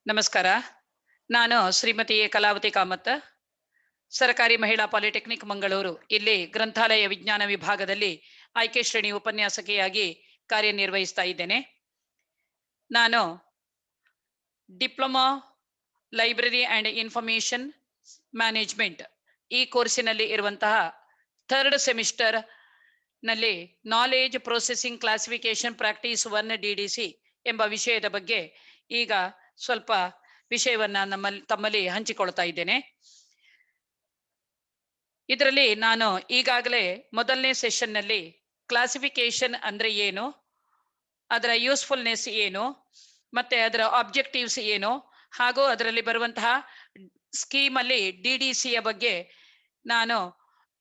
ನಮಸ್ಕಾರ. ನಾನು ಶ್ರೀಮತಿ ಕಲಾವತಿ ಕಾಮತ್, ಸರಕಾರಿ ಮಹಿಳಾ ಪಾಲಿಟೆಕ್ನಿಕ್ ಮಂಗಳೂರು. ಇಲ್ಲಿ ಗ್ರಂಥಾಲಯ ವಿಜ್ಞಾನ ವಿಭಾಗದಲ್ಲಿ ಆಯ್ಕೆ ಶ್ರೇಣಿ ಉಪನ್ಯಾಸಕಿಯಾಗಿ ಕಾರ್ಯನಿರ್ವಹಿಸ್ತಾ ಇದ್ದೇನೆ. ನಾನು diploma library and information management ಈ ಕೋರ್ಸಿನಲ್ಲಿ ಇರುವಂತಹ ಥರ್ಡ್ ಸೆಮಿಸ್ಟರ್ ನಲ್ಲಿ knowledge processing classification practice 1 DDC ಎಂಬ ವಿಷಯದ ಬಗ್ಗೆ ಈಗ ಸ್ವಲ್ಪ ವಿಷಯವನ್ನ ತಮ್ಮಲ್ಲಿ ಹಂಚಿಕೊಳ್ತಾ ಇದ್ದೇನೆ. ಇದರಲ್ಲಿ ನಾನು ಈಗಾಗಲೇ ಮೊದಲನೇ ಸೆಷನ್ ನಲ್ಲಿ ಕ್ಲಾಸಿಫಿಕೇಶನ್ ಅಂದ್ರೆ ಏನು, ಅದರ ಯೂಸ್ಫುಲ್ನೆಸ್ ಏನು, ಮತ್ತೆ ಅದರ ಆಬ್ಜೆಕ್ಟಿವ್ಸ್ ಏನು, ಹಾಗೂ ಅದರಲ್ಲಿ ಬರುವಂತಹ ಸ್ಕೀಮ್ ಅಲ್ಲಿ DDCಯ ಬಗ್ಗೆ ನಾನು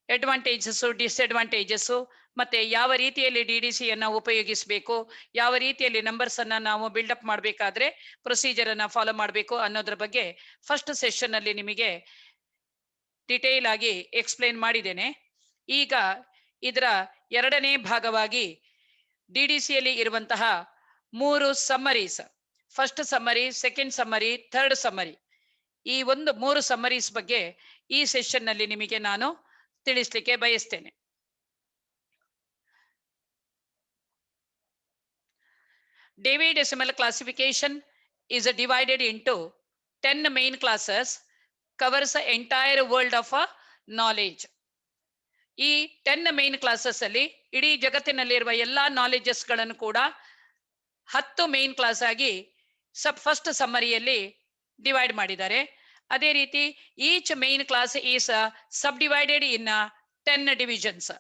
ಅಡ್ವಾಂಟೇಜಸ್ ಡಿಸ್ಅಡ್ವಾಂಟೇಜಸ್ ಮತ್ತೆ ಯಾವ ರೀತಿಯಲ್ಲಿ DDCಯನ್ನ ಉಪಯೋಗಿಸಬೇಕು, ಯಾವ ರೀತಿಯಲ್ಲಿ ನಂಬರ್ಸ್ ಅನ್ನ ನಾವು ಬಿಲ್ಡಪ್ ಮಾಡಬೇಕಾದ್ರೆ ಪ್ರೊಸೀಜರ್ ಅನ್ನ ಫಾಲೋ ಮಾಡಬೇಕು ಅನ್ನೋದ್ರ ಬಗ್ಗೆ ಫಸ್ಟ್ ಸೆಷನ್ ಅಲ್ಲಿ ನಿಮಗೆ ಡಿಟೇಲ್ ಆಗಿ ಎಕ್ಸ್ಪ್ಲೇನ್ ಮಾಡಿದ್ದೇನೆ. ಈಗ ಇದರ ಎರಡನೇ ಭಾಗವಾಗಿ DDCಯಲ್ಲಿ ಇರುವಂತಹ 3 summaries, first summary, second summary, third summary, ಈ 3 ಸಮ್ಮರೀಸ್ ಬಗ್ಗೆ ಈ ಸೆಷನ್ ನಲ್ಲಿ ನಿಮಗೆ ನಾನು ತಿಳಿಸ್ಲಿಕ್ಕೆ ಬಯಸ್ತೇನೆ. Dewey Decimal classification is divided into 10 main classes, covers the entire world of knowledge. ಈ 10 ಮೇನ್ ಕ್ಲಾಸಸ್ ಅಲ್ಲಿ ಇಡೀ ಜಗತ್ತಿನಲ್ಲಿರುವ ಎಲ್ಲಾ ನಾಲೆಜಸ್ ಗಳನ್ನು ಕೂಡ 10 ಮೇನ್ ಕ್ಲಾಸ್ ಆಗಿ ಫಸ್ಟ್ ಸಮ್ಮರಿಯಲ್ಲಿ ಡಿವೈಡ್ ಮಾಡಿದ್ದಾರೆ. ಅದೇ ರೀತಿ each main class is subdivided in 10 divisions.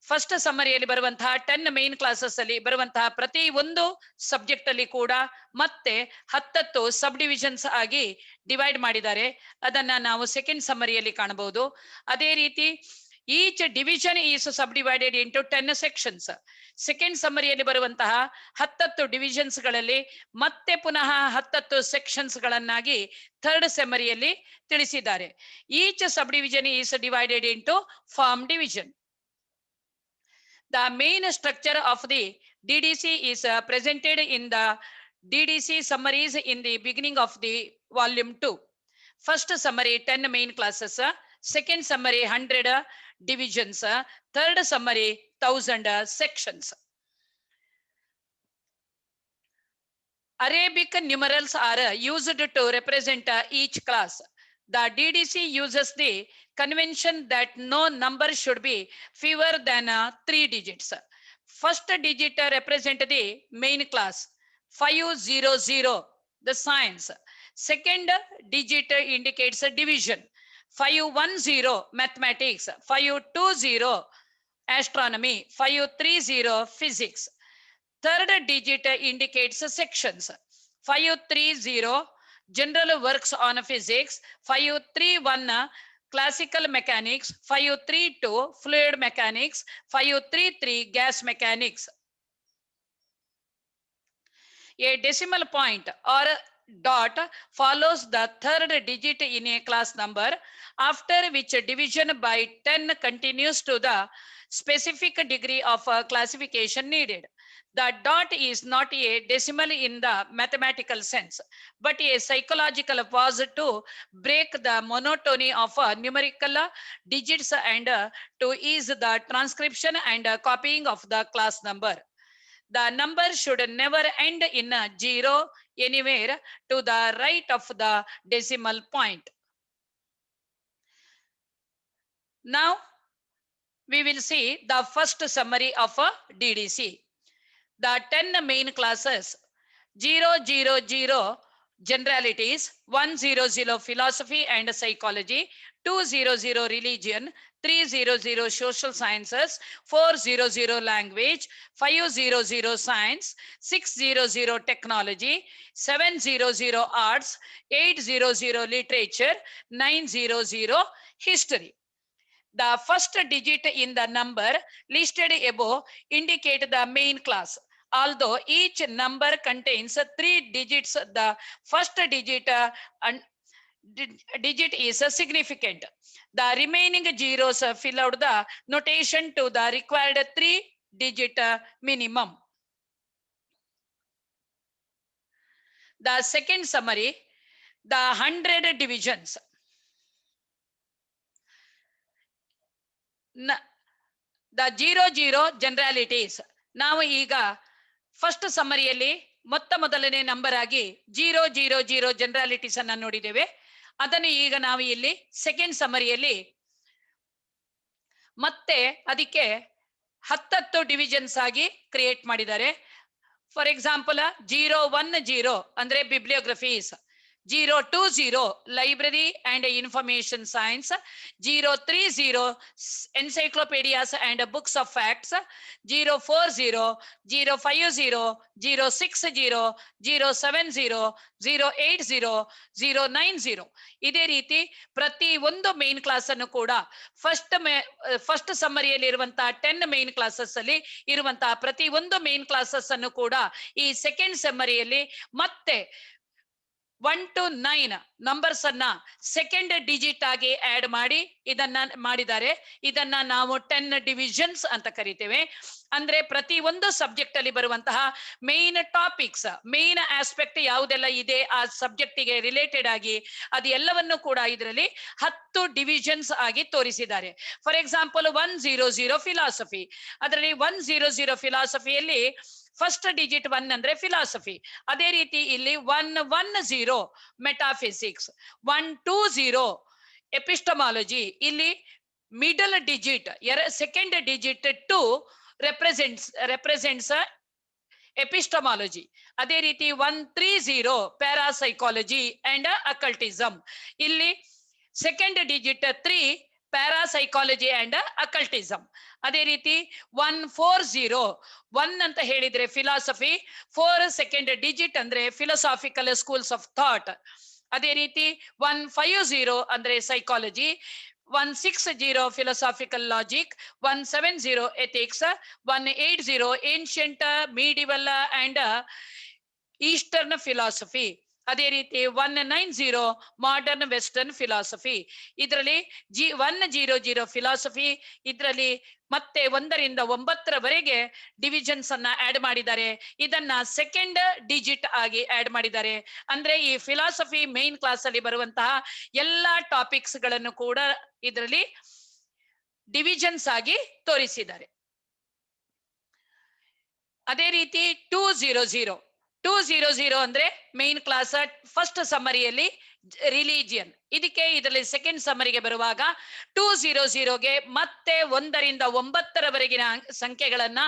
First ಸಮ್ಮರಿಯಲ್ಲಿ ಬರುವಂತಹ 10 ಮೇನ್ ಕ್ಲಾಸಸ್ ಅಲ್ಲಿ ಬರುವಂತಹ ಪ್ರತಿ ಒಂದು ಸಬ್ಜೆಕ್ಟ್ ಅಲ್ಲಿ ಕೂಡ ಮತ್ತೆ 10 ಸಬ್ ಡಿವಿಷನ್ಸ್ ಆಗಿ ಡಿವೈಡ್ ಮಾಡಿದ್ದಾರೆ. ಅದನ್ನ ನಾವು ಸೆಕೆಂಡ್ ಸಮ್ಮರಿಯಲ್ಲಿ ಕಾಣಬಹುದು. ಅದೇ ರೀತಿ each division is subdivided into 10 sections. Second ಸಮ್ಮರಿಯಲ್ಲಿ ಬರುವಂತಹ 10 ಡಿವಿಷನ್ಸ್ ಗಳಲ್ಲಿ ಮತ್ತೆ ಪುನಃ 10 ಸೆಕ್ಷನ್ಸ್ ಗಳನ್ನಾಗಿ ಥರ್ಡ್ ಸಮ್ಮರಿಯಲ್ಲಿ ತಿಳಿಸಿದ್ದಾರೆ. Each sub division is divided into form division. The main structure of the DDC is presented in the DDC summaries in the beginning of the volume 2. First summary 10 main classes, second summary 100 divisions, third summary 1000 sections. Arabic numerals are used to represent each class. The DDC uses the convention that no number should be fewer than 3 digits. First digit represent the main class 500, the science. Second digit indicates a division 510, mathematics. 520, astronomy. 530, physics. Third digit indicates sections 530, general works on physics. 531, classical mechanics. 532, fluid mechanics. 533, gas mechanics. A decimal point or dot follows the third digit in a class number, after which division by 10 continues to the specific degree of classification needed. The dot is not a decimal in the mathematical sense, but a psychological pause to break the monotony of numerical digits and to ease the transcription and copying of the class number. The number should never end in 0 anywhere to the right of the decimal point. Now we will see the first summary of DDC. The 10 main classes: 000 generalities, 100 philosophy and psychology, 200 religion, 300 social sciences, 400 language, 500 science, 600 technology, 700 arts, 800 literature, 900 history. The first digit in the number listed above indicate the main class. Although each number contains 3 digits, the first digit is significant. The remaining zeros fill out the notation to the required 3-digit minimum. The second summary, the 100 divisions. The 00 generalities. ನಾವು ಈಗ first ಸಮ್ಮರಿಯಲ್ಲಿ ಮೊದಲನೇ number ಆಗಿ 000 ಜನರಾಲಿಟೀಸ್ ಅನ್ನ ನೋಡಿದ್ದೇವೆ. ಅದನ್ನು ಈಗ ನಾವು ಇಲ್ಲಿ ಸೆಕೆಂಡ್ ಸಮ್ಮರಿಯಲ್ಲಿ ಮತ್ತೆ ಅದಕ್ಕೆ 10 ಡಿವಿಷನ್ಸ್ ಆಗಿ ಕ್ರಿಯೇಟ್ ಮಾಡಿದ್ದಾರೆ. ಫಾರ್ ಎಕ್ಸಾಂಪಲ್ 010 ಅಂದ್ರೆ ಬಿಬ್ಲಿಯೋಗ್ರಫೀಸ್, 020 library and information science, 030 encyclopedias and books of facts, 040 050 060 070 080 090. ಇದೇ ರೀತಿ ಪ್ರತಿ ಒಂದು ಮೇನ್ ಕ್ಲಾಸ್ ಅನ್ನು ಕೂಡ ಫಸ್ಟ್ ಸಮ್ಮರಿಯಲ್ಲಿ ಇರುವಂತಹ 10 ಮೇನ್ ಕ್ಲಾಸಸ್ ಅಲ್ಲಿ ಇರುವಂತಹ ಪ್ರತಿ ಒಂದು ಮೇನ್ ಕ್ಲಾಸಸ್ ಅನ್ನು ಕೂಡ ಈ ಸೆಕೆಂಡ್ ಸಮ್ಮರಿಯಲ್ಲಿ ಮತ್ತೆ 1 to 9 ನಂಬರ್ಸ್ ಅನ್ನ ಸೆಕೆಂಡ್ ಡಿಜಿಟ್ ಆಗಿ ಆಡ್ ಮಾಡಿ ಇದನ್ನ ಮಾಡಿದ್ದಾರೆ. ಇದನ್ನ ನಾವು 10 ಡಿವಿಷನ್ಸ್ ಅಂತ ಕರಿತೇವೆ. ಅಂದ್ರೆ ಪ್ರತಿ ಒಂದು ಸಬ್ಜೆಕ್ಟ್ ಅಲ್ಲಿ ಬರುವಂತಹ ಮೇನ್ ಟಾಪಿಕ್ಸ್, ಮೇನ್ ಆಸ್ಪೆಕ್ಟ್ ಯಾವುದೆಲ್ಲ ಇದೆ ಆ ಸಬ್ಜೆಕ್ಟಿಗೆ ರಿಲೇಟೆಡ್ ಆಗಿ ಅದು ಎಲ್ಲವನ್ನು ಕೂಡ ಇದರಲ್ಲಿ 10 ಡಿವಿಷನ್ಸ್ ಆಗಿ ತೋರಿಸಿದ್ದಾರೆ. ಫಾರ್ ಎಕ್ಸಾಂಪಲ್ 100 ಫಿಲಾಸಫಿ, ಅದರಲ್ಲಿ 100 ಫಿಲಾಸಫಿಯಲ್ಲಿ ಫಸ್ಟ್ ಡಿಜಿಟ್ 1 ಅಂದ್ರೆ ಫಿಲಾಸಫಿ. ಅದೇ ರೀತಿ ಇಲ್ಲಿ 110 ಮೆಟಾಫಿಸಿಕ್ಸ್, 120 ಎಪಿಸ್ಟಮಾಲಜಿ. ಇಲ್ಲಿ middle digit second digit 2 represents epistemology. ಅದೇ ರೀತಿ 130 ಪ್ಯಾರಾಸೈಕಾಲಜಿ ಅಂಡ್ ಅಕಲ್ಟಿಸಮ್. ಇಲ್ಲಿ second digit 3 parapsychology and occultism. ಅದೇ ರೀತಿ 140 1 ಅಂತ ಹೇಳಿದ್ರೆ ಫಿಲಾಸಫಿ, 4 ಸೆಕೆಂಡ್ ಡಿಜಿಟ್ ಅಂದ್ರೆ ಫಿಲಸಾಫಿಕಲ್ ಸ್ಕೂಲ್ಸ್ ಆಫ್ ಥಾಟ್. ಅದೇ ರೀತಿ 150 ಅಂದ್ರೆ psychology, 160 philosophical logic, 170 ethics, 180 ancient medieval and eastern philosophy. ಅದೇ ರೀತಿ 190 ಮಾಡರ್ನ್ ವೆಸ್ಟರ್ನ್ ಫಿಲಾಸಫಿ. ಇದರಲ್ಲಿ 100 ಫಿಲಾಸಫಿ, ಇದರಲ್ಲಿ ಮತ್ತೆ 1 ರಿಂದ 9 ಡಿವಿಷನ್ಸ್ ಅನ್ನ ಆಡ್ ಮಾಡಿದ್ದಾರೆ. ಇದನ್ನ ಸೆಕೆಂಡ್ ಡಿಜಿಟ್ ಆಗಿ ಆಡ್ ಮಾಡಿದ್ದಾರೆ. ಅಂದ್ರೆ ಈ ಫಿಲಾಸಫಿ ಮೇನ್ ಕ್ಲಾಸ್ ಅಲ್ಲಿ ಬರುವಂತಹ ಎಲ್ಲಾ ಟಾಪಿಕ್ಸ್ ಗಳನ್ನು ಕೂಡ ಇದರಲ್ಲಿ ಡಿವಿಷನ್ಸ್ ಆಗಿ ತೋರಿಸಿದ್ದಾರೆ. ಅದೇ ರೀತಿ 200 ಅಂದ್ರೆ ಮೇನ್ ಕ್ಲಾಸ್ ಫಸ್ಟ್ ಸಮ್ಮರಿಯಲ್ಲಿ ರಿಲಿಜಿಯನ್. ಇದರಲ್ಲಿ ಸೆಕೆಂಡ್ ಸಮ್ಮರಿಗೆ ಬರುವಾಗ 200ಗೆ ಮತ್ತೆ 1 ರಿಂದ 9 ಸಂಖ್ಯೆಗಳನ್ನ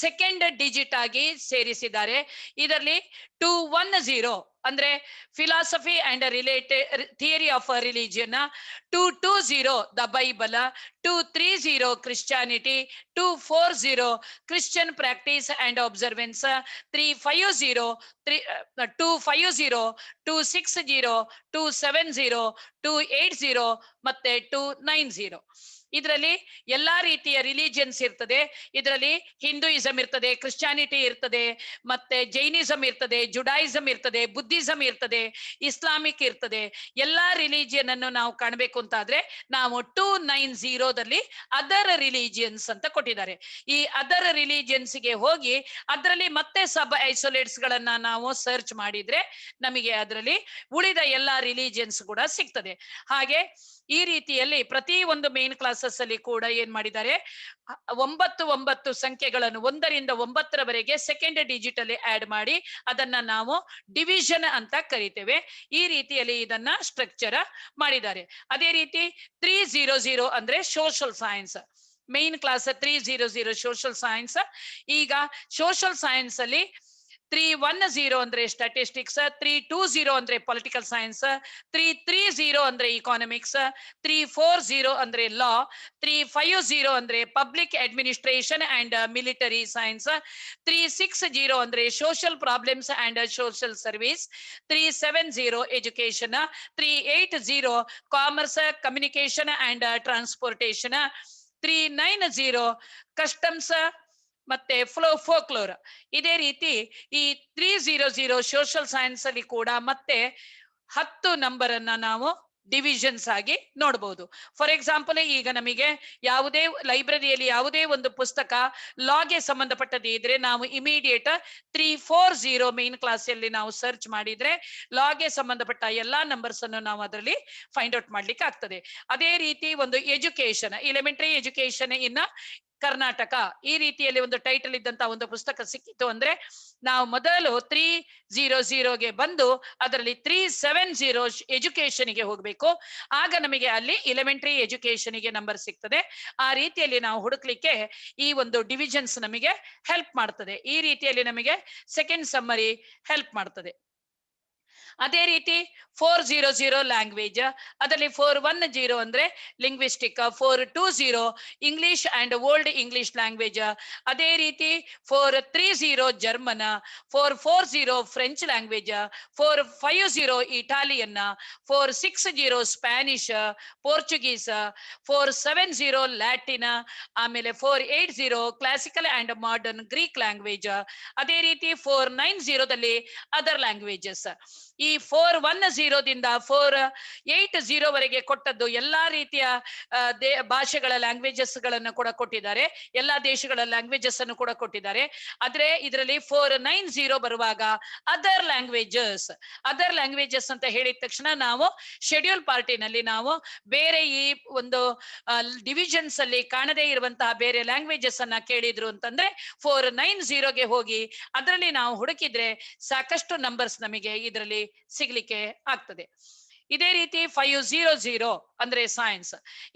ಸೆಕೆಂಡ್ ಡಿಜಿಟ್ ಆಗಿ ಸೇರಿಸಿದ್ದಾರೆ. ಇದರಲ್ಲಿ 210 ಅಂದ್ರೆ philosophy and related theory of religion, 220 the Bible, 230 Christianity, 240 Christian practice and observance, 250 260 270 280 ಮತ್ತೆ 290. ಇದರಲ್ಲಿ ಎಲ್ಲಾ ರೀತಿಯ ರಿಲಿಜಿಯನ್ಸ್ ಇರ್ತದೆ. ಇದರಲ್ಲಿ ಹಿಂದೂಯಿಸಂ ಇರ್ತದೆ, ಕ್ರಿಶ್ಚಿಯಾನಿಟಿ ಇರ್ತದೆ, ಮತ್ತೆ ಜೈನಿಸಂ ಇರ್ತದೆ, ಜುಡಾಯಿಸಂ ಇರ್ತದೆ, ಬುದ್ಧಿಸಂ ಇರ್ತದೆ, ಇಸ್ಲಾಮಿಕ್ ಇರ್ತದೆ. ಎಲ್ಲಾ ರಿಲಿಜಿಯನ್ ಅನ್ನು ನಾವು ಕಾಣಬೇಕು ಅಂತಾದ್ರೆ ನಾವು 290ದಲ್ಲಿ ಅದರ್ ರಿಲಿಜಿಯನ್ಸ್ ಅಂತ ಕೊಟ್ಟಿದ್ದಾರೆ. ಈ ಅದರ್ ರಿಲಿಜಿಯನ್ಸ್ ಗೆ ಹೋಗಿ ಅದರಲ್ಲಿ ಮತ್ತೆ ಸಬ್ ಐಸೋಲೇಟ್ಸ್ ಗಳನ್ನ ನಾವು ಸರ್ಚ್ ಮಾಡಿದ್ರೆ ನಮಗೆ ಅದರಲ್ಲಿ ಉಳಿದ ಎಲ್ಲಾ ರಿಲಿಜಿಯನ್ಸ್ ಕೂಡ ಸಿಗ್ತದೆ. ಹಾಗೆ ಈ ರೀತಿಯಲ್ಲಿ ಪ್ರತಿ ಒಂದು ಮೇನ್ ಕ್ಲಾಸಸ್ ಅಲ್ಲಿ ಕೂಡ ಏನ್ ಮಾಡಿದ್ದಾರೆ, 9 ಸಂಖ್ಯೆಗಳನ್ನು 1 ರಿಂದ 9 ಸೆಕೆಂಡ್ ಡಿಜಿಟ್ ಅಲ್ಲಿ ಆಡ್ ಮಾಡಿ ಅದನ್ನ ನಾವು ಡಿವಿಷನ್ ಅಂತ ಕರಿತೇವೆ. ಈ ರೀತಿಯಲ್ಲಿ ಇದನ್ನ ಸ್ಟ್ರಕ್ಚರ್ ಮಾಡಿದ್ದಾರೆ. ಅದೇ ರೀತಿ 300 ಅಂದ್ರೆ social science, main clause 300 social science. ಈಗ ಸೋಷಿಯಲ್ ಸೈನ್ಸ್ ಅಲ್ಲಿ 310 ಅಂದ್ರೆ ಸ್ಟಾಟಿಸ್ಟಿಕ್ಸ್, 320 ಅಂದ್ರೆ ಪೊಲಿಟಿಕಲ್ ಸೈನ್ಸ್, 330 ಅಂದ್ರೆ ಇಕಾನಮಿಕ್ಸ್, 340 ಅಂದ್ರೆ ಲಾ, 350 ಅಂದ್ರೆ public administration and military science, 360 ಅಂದ್ರೆ social problems and social service, 370 education, 380 commerce, communication and transportation, 390 customs ಮತ್ತೆ ಫೋಕ್ಲೋರ್. ಇದೇ ರೀತಿ ಈ 300 ಸೋಷಿಯಲ್ ಸೈನ್ಸ್ ಅಲ್ಲಿ ಕೂಡ ಮತ್ತೆ 10 ನಂಬರ್ ಅನ್ನ ನಾವು ಡಿವಿಷನ್ಸ್ ಆಗಿ ನೋಡಬಹುದು. ಫಾರ್ ಎಕ್ಸಾಂಪಲ್, ಈಗ ನಮಗೆ ಯಾವುದೇ ಲೈಬ್ರರಿಯಲ್ಲಿ ಯಾವುದೇ ಒಂದು ಪುಸ್ತಕ ಲಾಗೆ ಸಂಬಂಧಪಟ್ಟದ್ದು ಇದ್ರೆ ನಾವು ಇಮಿಡಿಯೇಟ್ 340 ಮೇನ್ ಕ್ಲಾಸ್ ಅಲ್ಲಿ ನಾವು ಸರ್ಚ್ ಮಾಡಿದ್ರೆ ಲಾಗೆ ಸಂಬಂಧಪಟ್ಟ ಎಲ್ಲಾ ನಂಬರ್ಸ್ ಅನ್ನು ನಾವು ಅದರಲ್ಲಿ ಫೈಂಡ್ ಔಟ್ ಮಾಡ್ಲಿಕ್ಕೆ ಆಗ್ತದೆ. ಅದೇ ರೀತಿ ಒಂದು education, elementary education in Karnataka, ಈ ರೀತಿಯಲ್ಲಿ ಒಂದು ಟೈಟಲ್ ಇದ್ದಂತ ಒಂದು ಪುಸ್ತಕ ಸಿಕ್ಕಿತು ಅಂದ್ರೆ ನಾವು ಮೊದಲು 300ಗೆ ಬಂದು ಅದರಲ್ಲಿ 370 ಎಜುಕೇಶನ್ಗೆ ಹೋಗ್ಬೇಕು. ಆಗ ನಮಗೆ ಅಲ್ಲಿ ಎಲಿಮೆಂಟರಿ ಎಜುಕೇಶನ್ಗೆ ನಂಬರ್ ಸಿಗ್ತದೆ. ಆ ರೀತಿಯಲ್ಲಿ ನಾವು ಹುಡುಕ್ಲಿಕ್ಕೆ ಈ ಒಂದು ಡಿವಿಷನ್ಸ್ ನಮಗೆ ಹೆಲ್ಪ್ ಮಾಡ್ತದೆ. ಈ ರೀತಿಯಲ್ಲಿ ನಮಗೆ ಸೆಕೆಂಡ್ ಸಮ್ಮರಿ ಹೆಲ್ಪ್ ಮಾಡ್ತದೆ. ಅದೇ ರೀತಿ 400 ಲ್ಯಾಂಗ್ವೇಜ್, ಅದರಲ್ಲಿ 410 ಅಂದ್ರೆ linguistic, 420 English and old English language, ಅದೇ ರೀತಿ 430 German, 440 French language, 450 Italian, 460 Spanish, Portuguese, 470 Latin, ಆಮೇಲೆ 480 classical and modern Greek language, ಅದೇ ರೀತಿ 490ದಲ್ಲಿ ಅದರ್ ಲ್ಯಾಂಗ್ವೇಜಸ್. ಈ 410ದಿಂದ 480 ವರೆಗೆ ಕೊಟ್ಟದ್ದು ಎಲ್ಲಾ ರೀತಿಯ ಭಾಷೆಗಳ ಲ್ಯಾಂಗ್ವೇಜಸ್ ಗಳನ್ನು ಕೂಡ ಕೊಟ್ಟಿದ್ದಾರೆ, ಎಲ್ಲಾ ದೇಶಗಳ ಲ್ಯಾಂಗ್ವೇಜಸ್ ಅನ್ನು ಕೂಡ ಕೊಟ್ಟಿದ್ದಾರೆ. ಆದ್ರೆ ಇದರಲ್ಲಿ 490 ಬರುವಾಗ ಅದರ್ ಲ್ಯಾಂಗ್ವೇಜಸ್ ಅಂತ ಹೇಳಿದ ತಕ್ಷಣ ನಾವು ಶೆಡ್ಯೂಲ್ ಪಾರ್ಟಿನಲ್ಲಿ ನಾವು ಬೇರೆ ಈ ಒಂದು ಡಿವಿಷನ್ಸ್ ಅಲ್ಲಿ ಕಾಣದೇ ಇರುವಂತಹ ಬೇರೆ ಲ್ಯಾಂಗ್ವೇಜಸ್ ಅನ್ನ ಕೇಳಿದ್ರು ಅಂತಂದ್ರೆ 490ಗೆ ಹೋಗಿ ಅದರಲ್ಲಿ ನಾವು ಹುಡುಕಿದ್ರೆ ಸಾಕಷ್ಟು ನಂಬರ್ಸ್ ನಮಗೆ ಇದರಲ್ಲಿ ಸಿಗ್ಲಿಕ್ಕೆ ಆಗ್ತದೆ. ಇದೇ ರೀತಿ 500 ಅಂದ್ರೆ ಸೈನ್ಸ್.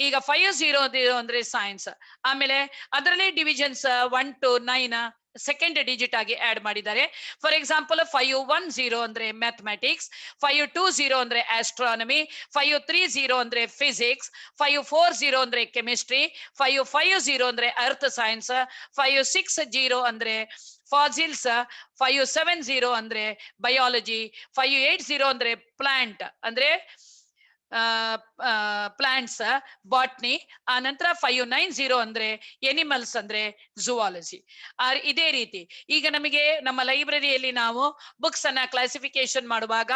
ಈಗ 500 ಅಂದ್ರೆ ಸೈನ್ಸ್, ಆಮೇಲೆ ಅದರಲ್ಲಿ ಡಿವಿಷನ್ಸ್ 1 to 9 ಸೆಕೆಂಡ್ ಡಿಜಿಟ್ ಆಗಿ ಆಡ್ ಮಾಡಿದ್ದಾರೆ. ಫಾರ್ ಎಕ್ಸಾಂಪಲ್ 510 ಅಂದ್ರೆ ಮ್ಯಾಥಮೆಟಿಕ್ಸ್, 520 ಅಂದ್ರೆ ಆಸ್ಟ್ರಾನಮಿ, 530 ಅಂದ್ರೆ ಫಿಸಿಕ್ಸ್, 540 ಅಂದ್ರೆ ಕೆಮಿಸ್ಟ್ರಿ, 550 ಅಂದ್ರೆ ಅರ್ತ್ ಸೈನ್ಸ್, 560 ಅಂದ್ರೆ ಫಾಸಿಲ್ಸ್, 570 ಅಂದ್ರೆ ಬಯಾಲಜಿ, 580 ಅಂದ್ರೆ ಪ್ಲಾಂಟ್ ಅಂದ್ರೆ ಪ್ಲಾಂಟ್ಸ್ ಬಾಟ್ನಿ, ಆ ನಂತರ 590 ಅಂದ್ರೆ ಎನಿಮಲ್ಸ್ ಅಂದ್ರೆ ಝುವಾಲಜಿ. ಇದೇ ರೀತಿ ಈಗ ನಮಗೆ ನಮ್ಮ ಲೈಬ್ರರಿಯಲ್ಲಿ ನಾವು ಬುಕ್ಸ್ ಅನ್ನ ಕ್ಲಾಸಿಫಿಕೇಶನ್ ಮಾಡುವಾಗ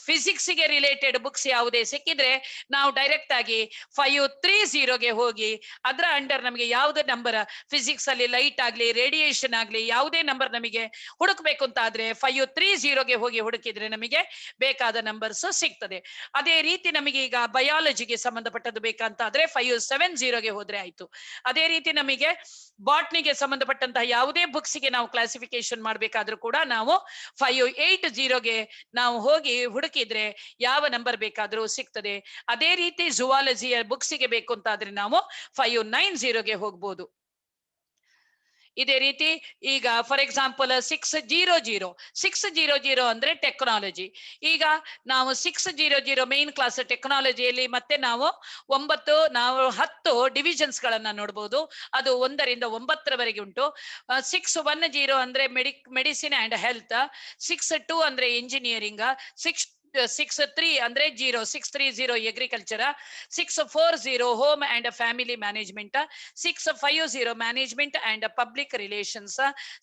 ಫಿಸಿಕ್ಸ್ ಗೆ ರಿಲೇಟೆಡ್ ಬುಕ್ಸ್ ಯಾವುದೇ ಸಿಕ್ಕಿದ್ರೆ ನಾವು ಡೈರೆಕ್ಟ್ ಆಗಿ 530ಗೆ ಹೋಗಿ ಅದರ ಅಂಡರ್ ನಮಗೆ ಯಾವುದೇ ನಂಬರ್ ಫಿಸಿಕ್ಸ್ ಅಲ್ಲಿ ಲೈಟ್ ಆಗ್ಲಿ ರೇಡಿಯೇಷನ್ ಆಗ್ಲಿ ಯಾವುದೇ ನಂಬರ್ ನಮಗೆ ಹುಡುಕ್ಬೇಕು ಅಂತ ಆದ್ರೆ 530ಗೆ ಹೋಗಿ ಹುಡುಕಿದ್ರೆ ನಮಗೆ ಬೇಕಾದ ನಂಬರ್ಸ್ ಸಿಗ್ತದೆ. ಅದೇ ರೀತಿ ನಮಗೆ ಈಗ ಬಯಾಲಜಿಗೆ ಸಂಬಂಧಪಟ್ಟದ್ದು ಬೇಕಂತಾದ್ರೆ 570ಗೆ ಹೋದ್ರೆ ಆಯ್ತು. ಅದೇ ರೀತಿ ನಮಗೆ ಬಾಟ್ನಿಗೆ ಸಂಬಂಧಪಟ್ಟಂತಹ ಯಾವುದೇ ಬುಕ್ಸ್ಗೆ ನಾವು ಕ್ಲಾಸಿಫಿಕೇಶನ್ ಮಾಡ್ಬೇಕಾದ್ರೂ ಕೂಡ ನಾವು 580ಗೆ ನಾವು ಹೋಗಿ ಹುಡುಕಿದ್ರೆ ಯಾವ ನಂಬರ್ ಬೇಕಾದ್ರೂ ಸಿಗ್ತದೆ. ಅದೇ ರೀತಿ ಝುವಾಲಜಿಯ ಬುಕ್ಸ್ಗೆ ಬೇಕು ಅಂತಾದ್ರೆ ನಾವು 590ಗೆ ಹೋಗ್ಬೋದು. ಇದೇ ರೀತಿ ಈಗ ಫಾರ್ ಎಕ್ಸಾಂಪಲ್ 600 ಅಂದ್ರೆ ಟೆಕ್ನಾಲಜಿ. ಈಗ ನಾವು 600 ಮೇನ್ ಕ್ಲಾಸ್ ಟೆಕ್ನಾಲಜಿಯಲ್ಲಿ ಮತ್ತೆ ನಾವು 10 ಡಿವಿಷನ್ಸ್ ಗಳನ್ನ ನೋಡಬಹುದು. ಅದು 1ರಿಂದ 9ರವರೆಗೆ ಉಂಟು. 610 ಅಂದ್ರೆ ಮೆಡಿಸಿನ್ ಅಂಡ್ ಹೆಲ್ತ್, 62 ಅಂದ್ರೆ ಇಂಜಿನಿಯರಿಂಗ್, 630 ಅಂದ್ರೆ 630 agriculture, 640 home and family management, 650 management and public relations,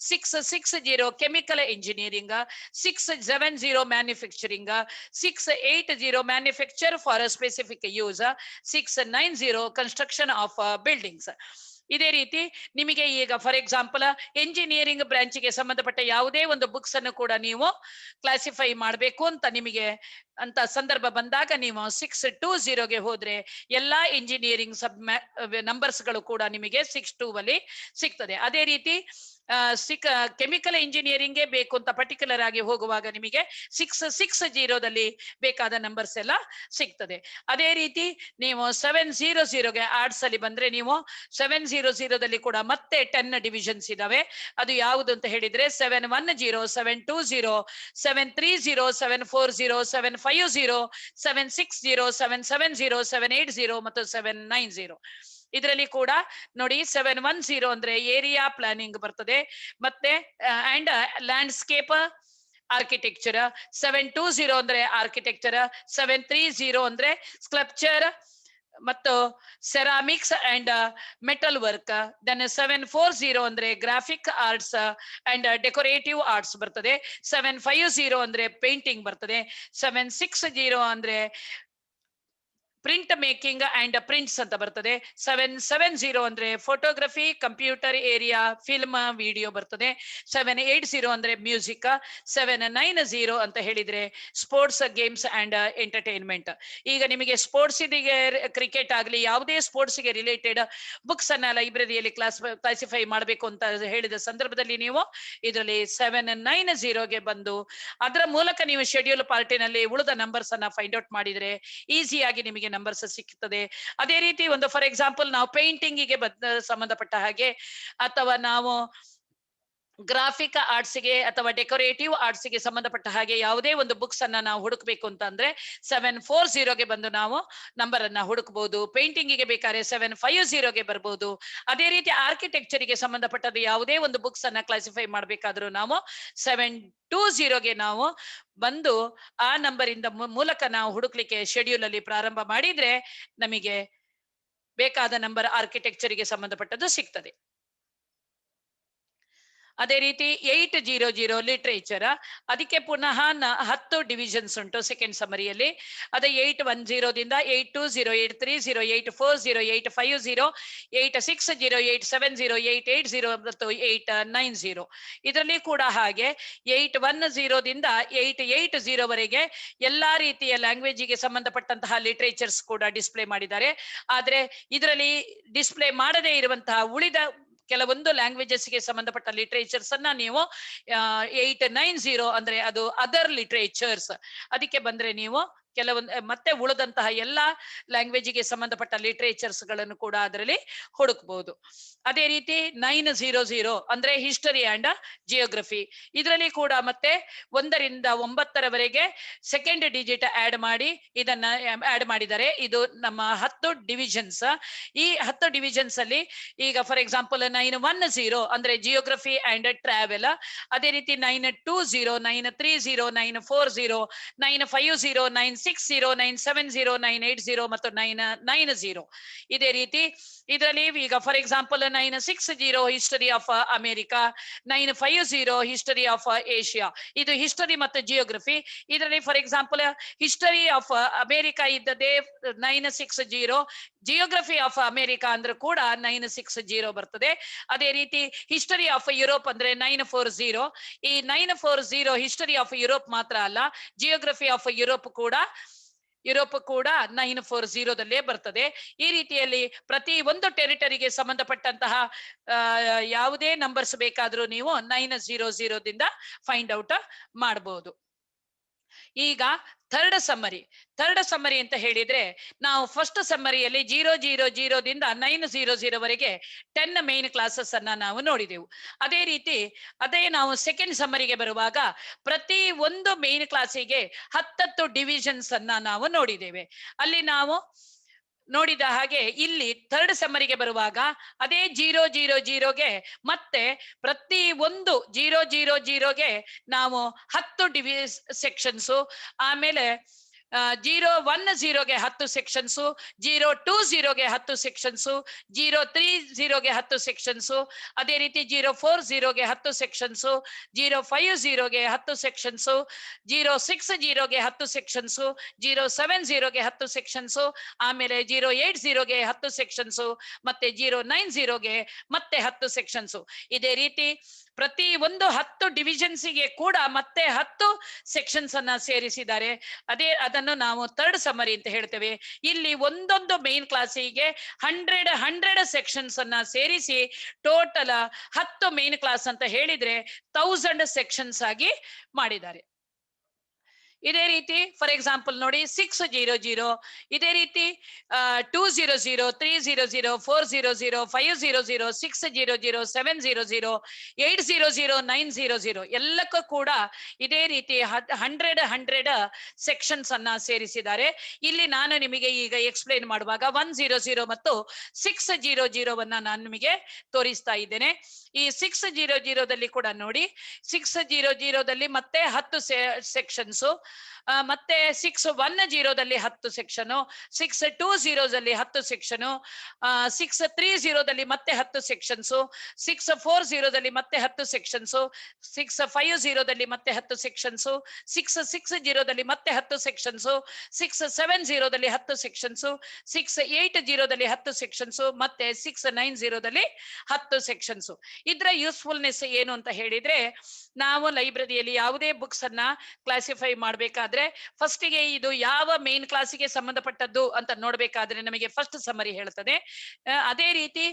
660 chemical engineering, 670 manufacturing, 680 manufacture for specific use, 690 construction of buildings. ಇದೇ ರೀತಿ ನಿಮಗೆ ಈಗ ಫಾರ್ ಎಕ್ಸಾಂಪಲ್ ಎಂಜಿನಿಯರಿಂಗ್ ಬ್ರಾಂಚ್ಗೆ ಸಂಬಂಧಪಟ್ಟ ಯಾವುದೇ ಒಂದು ಬುಕ್ಸ್ ಅನ್ನು ಕೂಡ ನೀವು ಕ್ಲಾಸಿಫೈ ಮಾಡಬೇಕು ಅಂತ ನಿಮಗೆ ಅಂತ ಸಂದರ್ಭ ಬಂದಾಗ ನೀವು 620ಗೆ ಹೋದ್ರೆ ಎಲ್ಲಾ ಇಂಜಿನಿಯರಿಂಗ್ ನಂಬರ್ಸ್ ಗಳು ಕೂಡ ನಿಮಗೆ 62 ಅಲ್ಲಿ ಸಿಗ್ತದೆ. ಅದೇ ರೀತಿ ಕೆಮಿಕಲ್ ಇಂಜಿನಿಯರಿಂಗ್ ಬೇಕು ಅಂತ ಪರ್ಟಿಕ್ಯುಲರ್ ಆಗಿ ಹೋಗುವಾಗ ನಿಮಗೆ 660ದಲ್ಲಿ ಬೇಕಾದ ನಂಬರ್ಸ್ ಎಲ್ಲ ಸಿಗ್ತದೆ. ಅದೇ ರೀತಿ ನೀವು 700ಗೆ ಆರ್ಟ್ಸ್ ಅಲ್ಲಿ ಬಂದ್ರೆ ನೀವು 700ದಲ್ಲಿ ಕೂಡ ಮತ್ತೆ 10 ಡಿವಿಷನ್ಸ್ ಇದಾವೆ. ಅದು ಯಾವುದು ಅಂತ ಹೇಳಿದ್ರೆ 710, 720, 730, 740, 750, 760, 770, 780 ಮತ್ತು 790. ಇದರಲ್ಲಿ ಕೂಡ ನೋಡಿ 710 ಅಂದ್ರೆ ಏರಿಯಾ ಪ್ಲಾನಿಂಗ್ ಬರ್ತದೆ, ಮತ್ತೆ ಅಂಡ್ ಲ್ಯಾಂಡ್ಸ್ಕೇಪ್ ಆರ್ಕಿಟೆಕ್ಚರ್, 720 ಅಂದ್ರೆ ಆರ್ಕಿಟೆಕ್ಚರ್, 730 ಅಂದ್ರೆ ಸ್ಕಲ್ಪ್ಚರ್ ಮತ್ತು ceramics and metal work, then 740 ಅಂದ್ರೆ graphic arts and decorative arts ಬರ್ತದೆ, 750 ಅಂದ್ರೆ ಪೇಂಟಿಂಗ್ ಬರ್ತದೆ, 760 ಅಂದ್ರೆ ಪ್ರಿಂಟ್ ಮೇಕಿಂಗ್ ಅಂಡ್ ಪ್ರಿಂಟ್ಸ್ ಅಂತ ಬರ್ತದೆ. 770 ಅಂದ್ರೆ photography, computer area, film, video ಬರ್ತದೆ. 780 ಅಂದ್ರೆ ಮ್ಯೂಸಿಕ್. 790 ಅಂತ ಹೇಳಿದ್ರೆ ಸ್ಪೋರ್ಟ್ಸ್, ಗೇಮ್ಸ್ ಅಂಡ್ ಎಂಟರ್ಟೈನ್ಮೆಂಟ್. ಈಗ ನಿಮಗೆ ಸ್ಪೋರ್ಟ್ಸ್ ಗೆ, ಕ್ರಿಕೆಟ್ ಆಗಲಿ ಯಾವುದೇ ಸ್ಪೋರ್ಟ್ಸ್ ಗೆ ರಿಲೇಟೆಡ್ ಬುಕ್ಸ್ ಅನ್ನ ಲೈಬ್ರರಿಯಲ್ಲಿ ಕ್ಲಾಸಿಫೈ ಮಾಡಬೇಕು ಅಂತ ಹೇಳಿದ ಸಂದರ್ಭದಲ್ಲಿ ನೀವು ಇದರಲ್ಲಿ 790ಗೆ ಬಂದು ಅದರ ಮೂಲಕ ನೀವು ಶೆಡ್ಯೂಲ್ ಪಾರ್ಟಿನಲ್ಲಿ ಉಳಿದ ನಂಬರ್ಸ್ ಅನ್ನ ಫೈಂಡ್ ಔಟ್ ಮಾಡಿದ್ರೆ ಈಸಿಯಾಗಿ ನಿಮಗೆ ನಂಬರ್ಸ್ ಸಿಗ್ತದೆ. ಅದೇ ರೀತಿ ಒಂದು ಫಾರ್ ಎಕ್ಸಾಂಪಲ್ ನಾವು ಪೇಂಟಿಂಗಿಗೆ ಸಂಬಂಧಪಟ್ಟ ಹಾಗೆ ಅಥವಾ ನಾವು ಗ್ರಾಫಿಕ್ ಆರ್ಟ್ಸ್ಗೆ ಅಥವಾ ಡೆಕೋರೇಟಿವ್ ಆರ್ಟ್ಸ್ಗೆ ಸಂಬಂಧಪಟ್ಟ ಹಾಗೆ ಯಾವುದೇ ಒಂದು ಬುಕ್ಸ್ ಅನ್ನ ನಾವು ಹುಡುಕ್ಬೇಕು ಅಂತ ಅಂದ್ರೆ 740ಗೆ ಬಂದು ನಾವು ನಂಬರ್ ಅನ್ನ ಹುಡುಕಬಹುದು. ಪೇಂಟಿಂಗಿಗೆ ಬೇಕಾದ್ರೆ 750ಗೆ ಬರ್ಬೋದು. ಅದೇ ರೀತಿ ಆರ್ಕಿಟೆಕ್ಚರ್ಗೆ ಸಂಬಂಧಪಟ್ಟದ್ದು ಯಾವುದೇ ಒಂದು ಬುಕ್ಸ್ ಅನ್ನ ಕ್ಲಾಸಿಫೈ ಮಾಡ್ಬೇಕಾದ್ರೂ ನಾವು 720ಗೆ ನಾವು ಬಂದು ಆ ನಂಬರ್ ಇಂದ ಮೂಲಕ ನಾವು ಹುಡುಕ್ಲಿಕ್ಕೆ ಶೆಡ್ಯೂಲ್ ಅಲ್ಲಿ ಪ್ರಾರಂಭ ಮಾಡಿದ್ರೆ ನಮಗೆ ಬೇಕಾದ ನಂಬರ್ ಆರ್ಕಿಟೆಕ್ಚರ್ಗೆ ಸಂಬಂಧಪಟ್ಟದ್ದು ಸಿಗ್ತದೆ. ಅದೇ ರೀತಿ 800 ಲಿಟ್ರೇಚರ್, ಅದಕ್ಕೆ ಪುನಃ 10 ಡಿವಿಷನ್ಸ್ ಉಂಟು ಸೆಕೆಂಡ್ ಸಮರಿಯಲ್ಲಿ. ಅದೇ 810ದಿಂದ 820, 830, 840, 850, 860, 870, 880 ಮತ್ತು 890. ಇದರಲ್ಲಿ ಕೂಡ ಹಾಗೆ 810ದಿಂದ 880ವರೆಗೆ ಎಲ್ಲಾ ರೀತಿಯ ಲ್ಯಾಂಗ್ವೇಜಿಗೆ ಸಂಬಂಧಪಟ್ಟಂತಹ ಲಿಟ್ರೇಚರ್ಸ್ ಕೂಡ ಡಿಸ್ಪ್ಲೇ ಮಾಡಿದ್ದಾರೆ. ಆದ್ರೆ ಇದರಲ್ಲಿ ಡಿಸ್ಪ್ಲೇ ಮಾಡದೇ ಇರುವಂತಹ ಉಳಿದ ಕೆಲವೊಂದು ಲ್ಯಾಂಗ್ವೇಜಸ್ಗೆ ಸಂಬಂಧಪಟ್ಟ ಲಿಟ್ರೇಚರ್ಸ್ ಅನ್ನ ನೀವು 890 ಅಂದ್ರೆ ಅದು ಅದರ್ ಲಿಟ್ರೇಚರ್ಸ್. ಅದಕ್ಕೆ ಬಂದ್ರೆ ನೀವು ಕೆಲವೊಂದು ಮತ್ತೆ ಉಳಿದಂತಹ ಎಲ್ಲಾ ಲ್ಯಾಂಗ್ವೇಜಿಗೆ ಸಂಬಂಧಪಟ್ಟ ಲಿಟ್ರೇಚರ್ಸ್ ಗಳನ್ನು ಕೂಡ ಅದರಲ್ಲಿ ಹುಡುಕ್ಬಹುದು. ಅದೇ ರೀತಿ 900 ಅಂದ್ರೆ ಹಿಸ್ಟರಿ ಅಂಡ್ ಜಿಯೋಗ್ರಫಿ. ಇದರಲ್ಲಿ ಕೂಡ ಮತ್ತೆ 1ರಿಂದ 9ರವರೆಗೆ ಸೆಕೆಂಡ್ ಡಿಜಿಟ್ ಆಡ್ ಮಾಡಿ ಇದನ್ನ ಆಡ್ ಮಾಡಿದ್ದಾರೆ. ಇದು ನಮ್ಮ 10 ಡಿವಿಷನ್ಸ್. ಈ 10 ಡಿವಿಷನ್ಸ್ ಅಲ್ಲಿ ಈಗ ಫಾರ್ ಎಕ್ಸಾಂಪಲ್ 910 ಅಂದ್ರೆ ಜಿಯೋಗ್ರಫಿ ಅಂಡ್ ಟ್ರಾವೆಲ್. ಅದೇ ರೀತಿ 920, 930, 940, 950, 960, 970, 980 ಮತ್ತು 990. ಇದೇ ರೀತಿ ಇದರಲ್ಲಿ ಈಗ for example 960 history of America, 950 history of Asia. ಇದು ಹಿಸ್ಟರಿ ಮತ್ತು ಜಿಯೋಗ್ರಫಿ. ಇದರಲ್ಲಿ for example history of America ಇದ್ದದೇ 960, ಜಿಯೋಗ್ರಫಿ ಆಫ್ ಅಮೆರಿಕಾ ಅಂದ್ರೆ ಕೂಡ 960 ಬರ್ತದೆ. ಅದೇ ರೀತಿ ಹಿಸ್ಟರಿ ಆಫ್ ಯುರೋಪ್ ಅಂದ್ರೆ 940. ಈ 940 ಹಿಸ್ಟರಿ ಆಫ್ ಯುರೋಪ್ ಮಾತ್ರ ಅಲ್ಲ, ಜಿಯೋಗ್ರಫಿ ಆಫ್ ಯುರೋಪ್ ಕೂಡ 940ದಲ್ಲೇ ಬರ್ತದೆ. ಈ ರೀತಿಯಲ್ಲಿ ಪ್ರತಿ ಒಂದು ಟೆರಿಟರಿಗೆ ಸಂಬಂಧಪಟ್ಟಂತಹ ಯಾವುದೇ ನಂಬರ್ಸ್ ಬೇಕಾದ್ರೂ ನೀವು 900ದಿಂದ ಫೈಂಡ್ ಔಟ್ ಮಾಡಬಹುದು. ಈಗ ಥರ್ಡ್ ಸಮ್ಮರಿ ಅಂತ ಹೇಳಿದ್ರೆ ನಾವು ಫಸ್ಟ್ ಸಮ್ಮರಿಯಲ್ಲಿ 000ದಿಂದ 900ವರೆಗೆ 10 ಮೇನ್ ಕ್ಲಾಸಸ್ ಅನ್ನ ನಾವು ನೋಡಿದೆವು. ಅದೇ ನಾವು ಸೆಕೆಂಡ್ ಸಮ್ಮರಿಗೆ ಬರುವಾಗ ಪ್ರತಿ ಒಂದು ಮೇನ್ ಕ್ಲಾಸಿಗೆ 10 ಡಿವಿಷನ್ಸ್ ಅನ್ನ ನಾವು ನೋಡಿದ್ದೇವೆ. ಅಲ್ಲಿ ನಾವು ನೋಡಿದ ಹಾಗೆ ಇಲ್ಲಿ ಥರ್ಡ್ ಸಮ್ಮರಿಗೆ ಬರುವಾಗ ಅದೇ 000ಗೆ ಮತ್ತೆ ಪ್ರತಿ ಒಂದು 000ಗೆ ನಾವು 10 ಸೆಕ್ಷನ್ಸ್, ಆಮೇಲೆ 010ಗೆ 10 ಸೆಕ್ಷನ್ಸ್, 020ಗೆ 10 ಸೆಕ್ಷನ್ಸ್, 030ಗೆ 10 ಸೆಕ್ಷನ್ಸ್, ಅದೇ ರೀತಿ 040ಗೆ 10 ಸೆಕ್ಷನ್ಸ್, 050ಗೆ 10 ಸೆಕ್ಷನ್ಸ್, 060ಗೆ 10 ಸೆಕ್ಷನ್ಸ್, 070ಗೆ 10 ಸೆಕ್ಷನ್ಸ್, ಆಮೇಲೆ 080ಗೆ 10 ಸೆಕ್ಷನ್ಸ್ ಮತ್ತೆ 090ಗೆ ಮತ್ತೆ 10 ಸೆಕ್ಷನ್ಸ್. ಇದೇ ರೀತಿ ಪ್ರತಿ ಒಂದು 10 ಡಿವಿಷನ್ಸ್ಗೆ ಕೂಡ ಮತ್ತೆ 10 ಸೆಕ್ಷನ್ಸ್ ಅನ್ನ ಸೇರಿಸಿದ್ದಾರೆ. ಅದನ್ನು ನಾವು ಥರ್ಡ್ ಸಮ್ಮರಿ ಅಂತ ಹೇಳ್ತೇವೆ. ಇಲ್ಲಿ ಒಂದೊಂದು ಮೇನ್ ಕ್ಲಾಸಿಗೆ 100 ಸೆಕ್ಷನ್ಸ್ ಅನ್ನ ಸೇರಿಸಿ ಟೋಟಲ್ 10 ಮೇನ್ ಕ್ಲಾಸ್ ಅಂತ ಹೇಳಿದ್ರೆ 1000 ಸೆಕ್ಷನ್ಸ್ ಆಗಿ ಮಾಡಿದ್ದಾರೆ. ಇದೇ ರೀತಿ ಫಾರ್ ಎಕ್ಸಾಂಪಲ್ ನೋಡಿ 600, ಇದೇ ರೀತಿ 200, 300, 400, 500, 600, 700, 800, 900 ಎಲ್ಲಕ್ಕೂ ಕೂಡ ಇದೇ ರೀತಿ 100 ಸೆಕ್ಷನ್ಸ್ ಅನ್ನ ಸೇರಿಸಿದ್ದಾರೆ. ಇಲ್ಲಿ ನಾನು ನಿಮಗೆ ಈಗ ಎಕ್ಸ್ಪ್ಲೈನ್ ಮಾಡುವಾಗ 100 ಮತ್ತು 600 ನಾನು ನಿಮಗೆ ತೋರಿಸ್ತಾ ಇದ್ದೇನೆ. ಈ 600ದಲ್ಲಿ ಕೂಡ ನೋಡಿ 600ದಲ್ಲಿ ಮತ್ತೆ 10 ಸೆಕ್ಷನ್ಸ್, ಮತ್ತೆ 610ದಲ್ಲಿ 10 ಸೆಕ್ಷನ್, 620ದಲ್ಲಿ 10 ಸೆಕ್ಷನ್, 630ದಲ್ಲಿ ಮತ್ತೆ 10 ಸೆಕ್ಷನ್ಸ್, 640ದಲ್ಲಿ ಮತ್ತೆ 10 ಸೆಕ್ಷನ್ಸ್, 650ದಲ್ಲಿ ಮತ್ತೆ 10 ಸೆಕ್ಷನ್ಸ್, 660ದಲ್ಲಿ ಮತ್ತೆ 10 ಸೆಕ್ಷನ್ಸ್, 670ದಲ್ಲಿ 10 ಸೆಕ್ಷನ್ಸ್, 680ದಲ್ಲಿ 10 ಸೆಕ್ಷನ್ಸ್, ಮತ್ತೆ 690ದಲ್ಲಿ 10 ಸೆಕ್ಷನ್ಸ್. ಇದರ ಯೂಸ್ಫುಲ್ನೆಸ್ ಏನು ಅಂತ ಹೇಳಿದ್ರೆ, ನಾವು ಲೈಬ್ರರಿಯಲ್ಲಿ ಯಾವುದೇ ಬುಕ್ಸ್ ಅನ್ನ ಕ್ಲಾಸಿಫೈ ಮಾಡಬೇಕಾದ್ರೆ ಫಸ್ಟಿಗೆ ಇದು ಯಾವ ಮೇನ್ ಕ್ಲಾಸಿಗೆ ಸಂಬಂಧಪಟ್ಟದ್ದು ಅಂತ ನೋಡ್ಬೇಕಾದ್ರೆ ನಮಗೆ ಫಸ್ಟ್ ಸಮರಿ ಹೇಳ್ತದೆ. ಅದೇ ರೀತಿ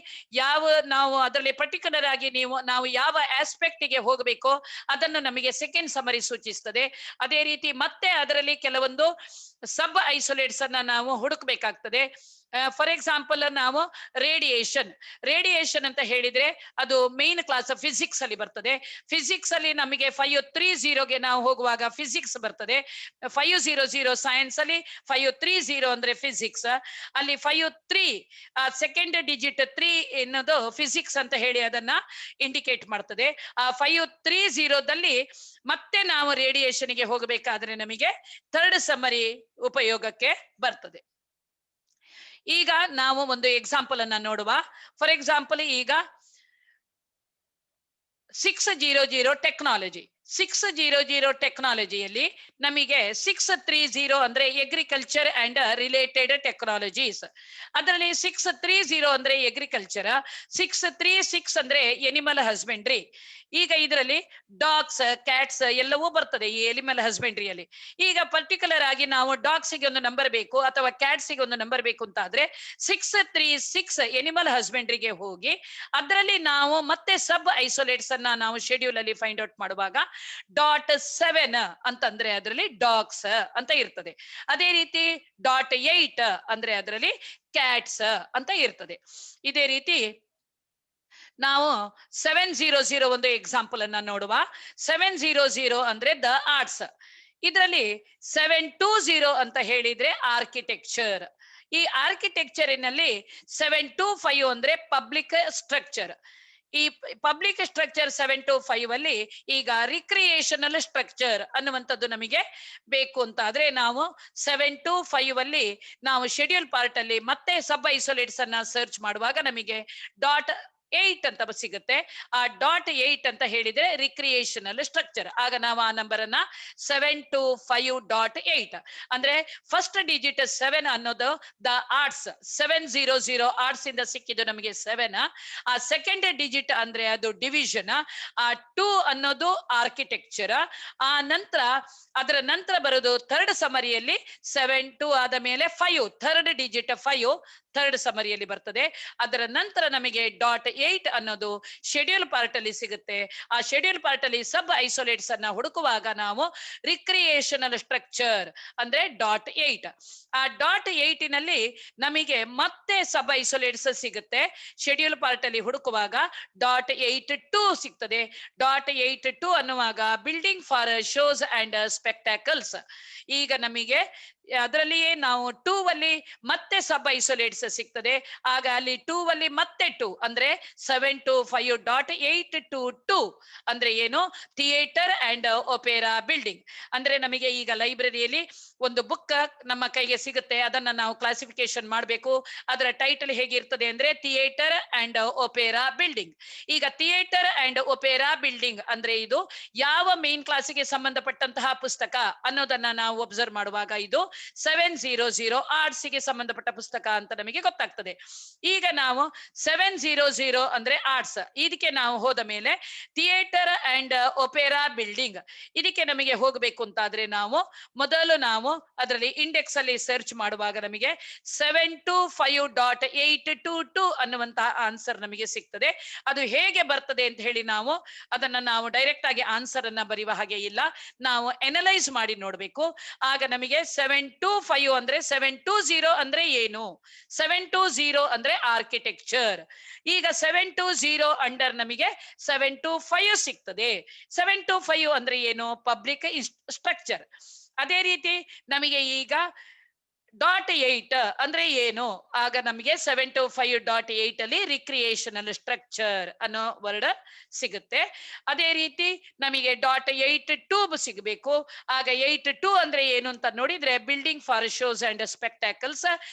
ನಾವು ಅದರಲ್ಲಿ ಪರ್ಟಿಕ್ಯುಲರ್ ಆಗಿ ನಾವು ಯಾವ ಆಸ್ಪೆಕ್ಟ್ ಗೆ ಹೋಗಬೇಕೋ ಅದನ್ನು ನಮಗೆ ಸೆಕೆಂಡ್ ಸಮರಿ ಸೂಚಿಸ್ತದೆ. ಅದೇ ರೀತಿ ಮತ್ತೆ ಅದರಲ್ಲಿ ಕೆಲವೊಂದು ಸಬ್ ಐಸೋಲೇಟ್ಸ್ ಅನ್ನ ನಾವು ಹುಡುಕ್ಬೇಕಾಗ್ತದೆ. ಫಾರ್ ಎಕ್ಸಾಂಪಲ್, ನಾವು ರೇಡಿಯೇಷನ್ ಅಂತ ಹೇಳಿದ್ರೆ ಅದು ಮೇನ್ ಕ್ಲಾಸ್ ಫಿಸಿಕ್ಸ್ ಅಲ್ಲಿ ಬರ್ತದೆ. ಫಿಸಿಕ್ಸ್ ಅಲ್ಲಿ ನಮಗೆ 530ಗೆ ನಾವು ಹೋಗುವಾಗ ಫಿಸಿಕ್ಸ್ ಬರ್ತದೆ. 500 ಸೈನ್ಸ್ ಅಲ್ಲಿ 530 ಅಂದ್ರೆ ಫಿಸಿಕ್ಸ್. ಅಲ್ಲಿ 53 ಸೆಕೆಂಡ್ ಡಿಜಿಟ್ 3 ಎನ್ನೋದು ಫಿಸಿಕ್ಸ್ ಅಂತ ಹೇಳಿ ಅದನ್ನ ಇಂಡಿಕೇಟ್ ಮಾಡ್ತದೆ. ಆ 530ದಲ್ಲಿ ಮತ್ತೆ ನಾವು ರೇಡಿಯೇಷನ್ಗೆ ಹೋಗಬೇಕಾದ್ರೆ ನಮಗೆ ಥರ್ಡ್ ಸಮರಿ ಉಪಯೋಗಕ್ಕೆ ಬರ್ತದೆ. ಈಗ ನಾವು ಒಂದು ಎಕ್ಸಾಂಪಲ್ ಅನ್ನ ನೋಡುವ. ಫಾರ್ ಎಕ್ಸಾಂಪಲ್, ಈಗ 600 ಟೆಕ್ನಾಲಜಿ. 600 ಟೆಕ್ನಾಲಜಿಯಲ್ಲಿ ನಮಗೆ 630 ಅಂದ್ರೆ ಅಗ್ರಿಕಲ್ಚರ್ ಅಂಡ್ ರಿಲೇಟೆಡ್ ಟೆಕ್ನಾಲಜೀಸ್. ಅದರಲ್ಲಿ 630 ಅಂದ್ರೆ ಅಗ್ರಿಕಲ್ಚರ್, 636 ಅಂದ್ರೆ ಎನಿಮಲ್ ಹಸ್ಬೆಂಡ್ರಿ. ಈಗ ಇದರಲ್ಲಿ ಡಾಗ್ಸ್, ಕ್ಯಾಟ್ಸ್ ಎಲ್ಲವೂ ಬರ್ತದೆ ಈ ಎನಿಮಲ್ ಹಸ್ಬೆಂಡ್ರಿಯಲ್ಲಿ. ಈಗ ಪರ್ಟಿಕ್ಯುಲರ್ ಆಗಿ ನಾವು ಡಾಗ್ಸ್ಗೆ ಒಂದು ನಂಬರ್ ಬೇಕು ಅಥವಾ ಕ್ಯಾಟ್ಸ್ಗೆ ಒಂದು ನಂಬರ್ ಬೇಕು ಅಂತ ಆದ್ರೆ 636 ಎನಿಮಲ್ ಹಸ್ಬೆಂಡ್ರಿಗೆ ಹೋಗಿ ಅದರಲ್ಲಿ ನಾವು ಮತ್ತೆ ಸಬ್ ಐಸೋಲೇಟ್ಸ್ ಅನ್ನ ನಾವು ಶೆಡ್ಯೂಲ್ ಅಲ್ಲಿ ಫೈಂಡ್ ಔಟ್ ಮಾಡುವಾಗ .7 ಅಂತಂದ್ರೆ ಅದರಲ್ಲಿ ಡಾಗ್ಸ್ ಅಂತ ಇರ್ತದೆ. ಅದೇ ರೀತಿ .8 ಅಂದ್ರೆ ಅದರಲ್ಲಿ ಕ್ಯಾಟ್ಸ್ ಅಂತ ಇರ್ತದೆ. ಇದೇ ರೀತಿ ನಾವು 700 ಒಂದು ಎಕ್ಸಾಂಪಲ್ ಅನ್ನ ನೋಡುವ. 700 ಅಂದ್ರೆ ದ ಆರ್ಟ್ಸ್. ಇದರಲ್ಲಿ 720 ಅಂತ ಹೇಳಿದ್ರೆ ಆರ್ಕಿಟೆಕ್ಚರ್. ಈ ಆರ್ಕಿಟೆಕ್ಚರಿನಲ್ಲಿ 725 ಅಂದ್ರೆ ಪಬ್ಲಿಕ್ ಸ್ಟ್ರಕ್ಚರ್. ಈ ಪಬ್ಲಿಕ್ ಸ್ಟ್ರಕ್ಚರ್ 725 ಅಲ್ಲಿ ಈಗ ರಿಕ್ರಿಯೇಷನಲ್ ಸ್ಟ್ರಕ್ಚರ್ ಅನ್ನುವಂಥದ್ದು ನಮಗೆ ಬೇಕು ಅಂತ ಆದ್ರೆ ನಾವು 725 ಅಲ್ಲಿ ನಾವು ಶೆಡ್ಯೂಲ್ ಪಾರ್ಟ್ ಅಲ್ಲಿ ಮತ್ತೆ ಸಬ್ ಐಸೋಲೇಟ್ಸ್ ಅನ್ನ ಸರ್ಚ್ ಮಾಡುವಾಗ ನಮಗೆ .8 ಅಂತ ಸಿಗುತ್ತೆ. ಆ .8 ಅಂತ ಹೇಳಿದ್ರೆ ರಿಕ್ರಿಯೇಷನಲ್ ಸ್ಟ್ರಕ್ಚರ್. ಆಗ ನಾವು ಆ ನಂಬರ್ ಅನ್ನ 725.8 ಅಂದ್ರೆ ಫಸ್ಟ್ ಡಿಜಿಟ್ 7 ಅನ್ನೋದು ದ ಆರ್ಟ್ಸ್. 700 ಆರ್ಟ್ಸ್ ಇಂದ ಸಿಕ್ಕಿದ್ದು ನಮಗೆ 7. ಆ ಸೆಕೆಂಡ್ ಡಿಜಿಟ್ ಅಂದ್ರೆ ಅದು ಡಿವಿಷನ್. ಆ 2 ಅನ್ನೋದು ಆರ್ಕಿಟೆಕ್ಚರ್. ಆ ನಂತರ ಅದರ ನಂತರ ಬರೋದು ಥರ್ಡ್ ಸಮರಿಯಲ್ಲಿ 7-2 ಆದ ಮೇಲೆ 5 ಥರ್ಡ್ ಡಿಜಿಟ್ 5 ಥರ್ಡ್ ಸಮರಿಯಲ್ಲಿ ಬರ್ತದೆ. ಅದರ ನಂತರ ನಮಗೆ .8 ಅನ್ನೋದು ಶೆಡ್ಯೂಲ್ ಪಾರ್ಟ್ ಅಲ್ಲಿ ಸಿಗುತ್ತೆ. ಆ ಶೆಡ್ಯೂಲ್ ಪಾರ್ಟ್ ಅಲ್ಲಿ ಸಬ್ ಐಸೋಲೇಟ್ಸ್ ಅನ್ನ ಹುಡುಕುವಾಗ ನಾವು ರಿಕ್ರಿಯೇಷನಲ್ ಸ್ಟ್ರಕ್ಚರ್ ಅಂದ್ರೆ .8. ಆ .8 ನಲ್ಲಿ ನಮಗೆ ಮತ್ತೆ ಸಬ್ ಐಸೋಲೇಟ್ಸ್ ಸಿಗುತ್ತೆ. ಶೆಡ್ಯೂಲ್ ಪಾರ್ಟ್ ಅಲ್ಲಿ ಹುಡುಕುವಾಗ .82 ಸಿಗ್ತದೆ. .82 ಅನ್ನುವಾಗ building for shows and spectacles. ಈಗ ನಮಗೆ ಅದರಲ್ಲಿಯೇ ನಾವು 2 ಅಲ್ಲಿ ಮತ್ತೆ ಸಬ್ ಐಸೋಲೇಟ್ಸ್ ಸಿಗ್ತದೆ. ಆಗ ಅಲ್ಲಿ 2 ಅಲ್ಲಿ ಮತ್ತೆ 2 ಅಂದ್ರೆ 725.822 ಅಂದ್ರೆ ಏನು, ಥಿಯೇಟರ್ ಅಂಡ್ ಒಪೇರಾ ಬಿಲ್ಡಿಂಗ್. ಅಂದ್ರೆ ನಮಗೆ ಈಗ ಲೈಬ್ರರಿಯಲ್ಲಿ ಒಂದು ಬುಕ್ ನಮ್ಮ ಕೈಗೆ ಸಿಗುತ್ತೆ, ಅದನ್ನ ನಾವು ಕ್ಲಾಸಿಫಿಕೇಶನ್ ಮಾಡಬೇಕು. ಅದರ ಟೈಟಲ್ ಹೇಗಿರ್ತದೆ ಅಂದ್ರೆ ಥಿಯೇಟರ್ ಅಂಡ್ ಒಪೇರಾ ಬಿಲ್ಡಿಂಗ್. ಈಗ ಥಿಯೇಟರ್ ಅಂಡ್ ಒಪೇರಾ ಬಿಲ್ಡಿಂಗ್ ಅಂದ್ರೆ ಇದು ಯಾವ ಮೇನ್ ಕ್ಲಾಸಿಗೆ ಸಂಬಂಧಪಟ್ಟಂತಹ ಪುಸ್ತಕ ಅನ್ನೋದನ್ನ ನಾವು ಒಬ್ಸರ್ವ್ ಮಾಡುವಾಗ ಇದು 700 ಆರ್ಟ್ಸ್ ಗೆ ಸಂಬಂಧಪಟ್ಟ ಪುಸ್ತಕ ಅಂತ ನಮಗೆ ಗೊತ್ತಾಗ್ತದೆ. ಈಗ ನಾವು 700 ಅಂದ್ರೆ ಆರ್ಟ್ಸ್, ಇದಕ್ಕೆ ನಾವು ಹೋದ ಮೇಲೆ ಥಿಯೇಟರ್ ಅಂಡ್ ಒಪೇರಾ ಬಿಲ್ಡಿಂಗ್ ಇದಕ್ಕೆ ನಮಗೆ ಹೋಗಬೇಕು ಅಂತಾದ್ರೆ ನಾವು ಮೊದಲು ನಾವು ಅದರಲ್ಲಿ ಇಂಡೆಕ್ಸ್ ಅಲ್ಲಿ ಸರ್ಚ್ ಮಾಡುವಾಗ ನಮಗೆ 725.822 ಅನ್ನುವಂತಹ ಆನ್ಸರ್ ನಮಗೆ ಸಿಗ್ತದೆ. ಅದು ಹೇಗೆ ಬರ್ತದೆ ಅಂತ ಹೇಳಿ ನಾವು ಅದನ್ನ ನಾವು ಡೈರೆಕ್ಟ್ ಆಗಿ ಆನ್ಸರ್ ಅನ್ನ ಬರೆಯುವ ಹಾಗೆ ಇಲ್ಲ, ನಾವು ಅನಲೈಸ್ ಮಾಡಿ ನೋಡ್ಬೇಕು. ಆಗ ನಮಗೆ 725 ಅಂದ್ರೆ 720 ಅಂದ್ರೆ ಏನು, 720 ಅಂದ್ರೆ ಆರ್ಕಿಟೆಕ್ಚರ್. ಈಗ 720 ಅಂಡರ್ ನಮಗೆ 725 ಸಿಗ್ತದೆ. 725 ಅಂದ್ರೆ ಏನು, ಪಬ್ಲಿಕ್ ಸ್ಟ್ರಕ್ಚರ್. ಅದೇ ರೀತಿ ನಮಗೆ ಈಗ .8 ಅಂದ್ರೆ ಏನು? ಆಗ ನಮಗೆ 725.8 ಅಲ್ಲಿ ರಿಕ್ರಿಯೇಷನಲ್ ಸ್ಟ್ರಕ್ಚರ್ ಅನ್ನೋ ವರ್ಡ್ ಸಿಗುತ್ತೆ. ಅದೇ ರೀತಿ ನಮಗೆ .82 ಸಿಗಬೇಕು. ಆಗ 82 ಅಂದ್ರೆ ಏನು ಅಂತ ನೋಡಿದ್ರೆ building for shows and spectacles.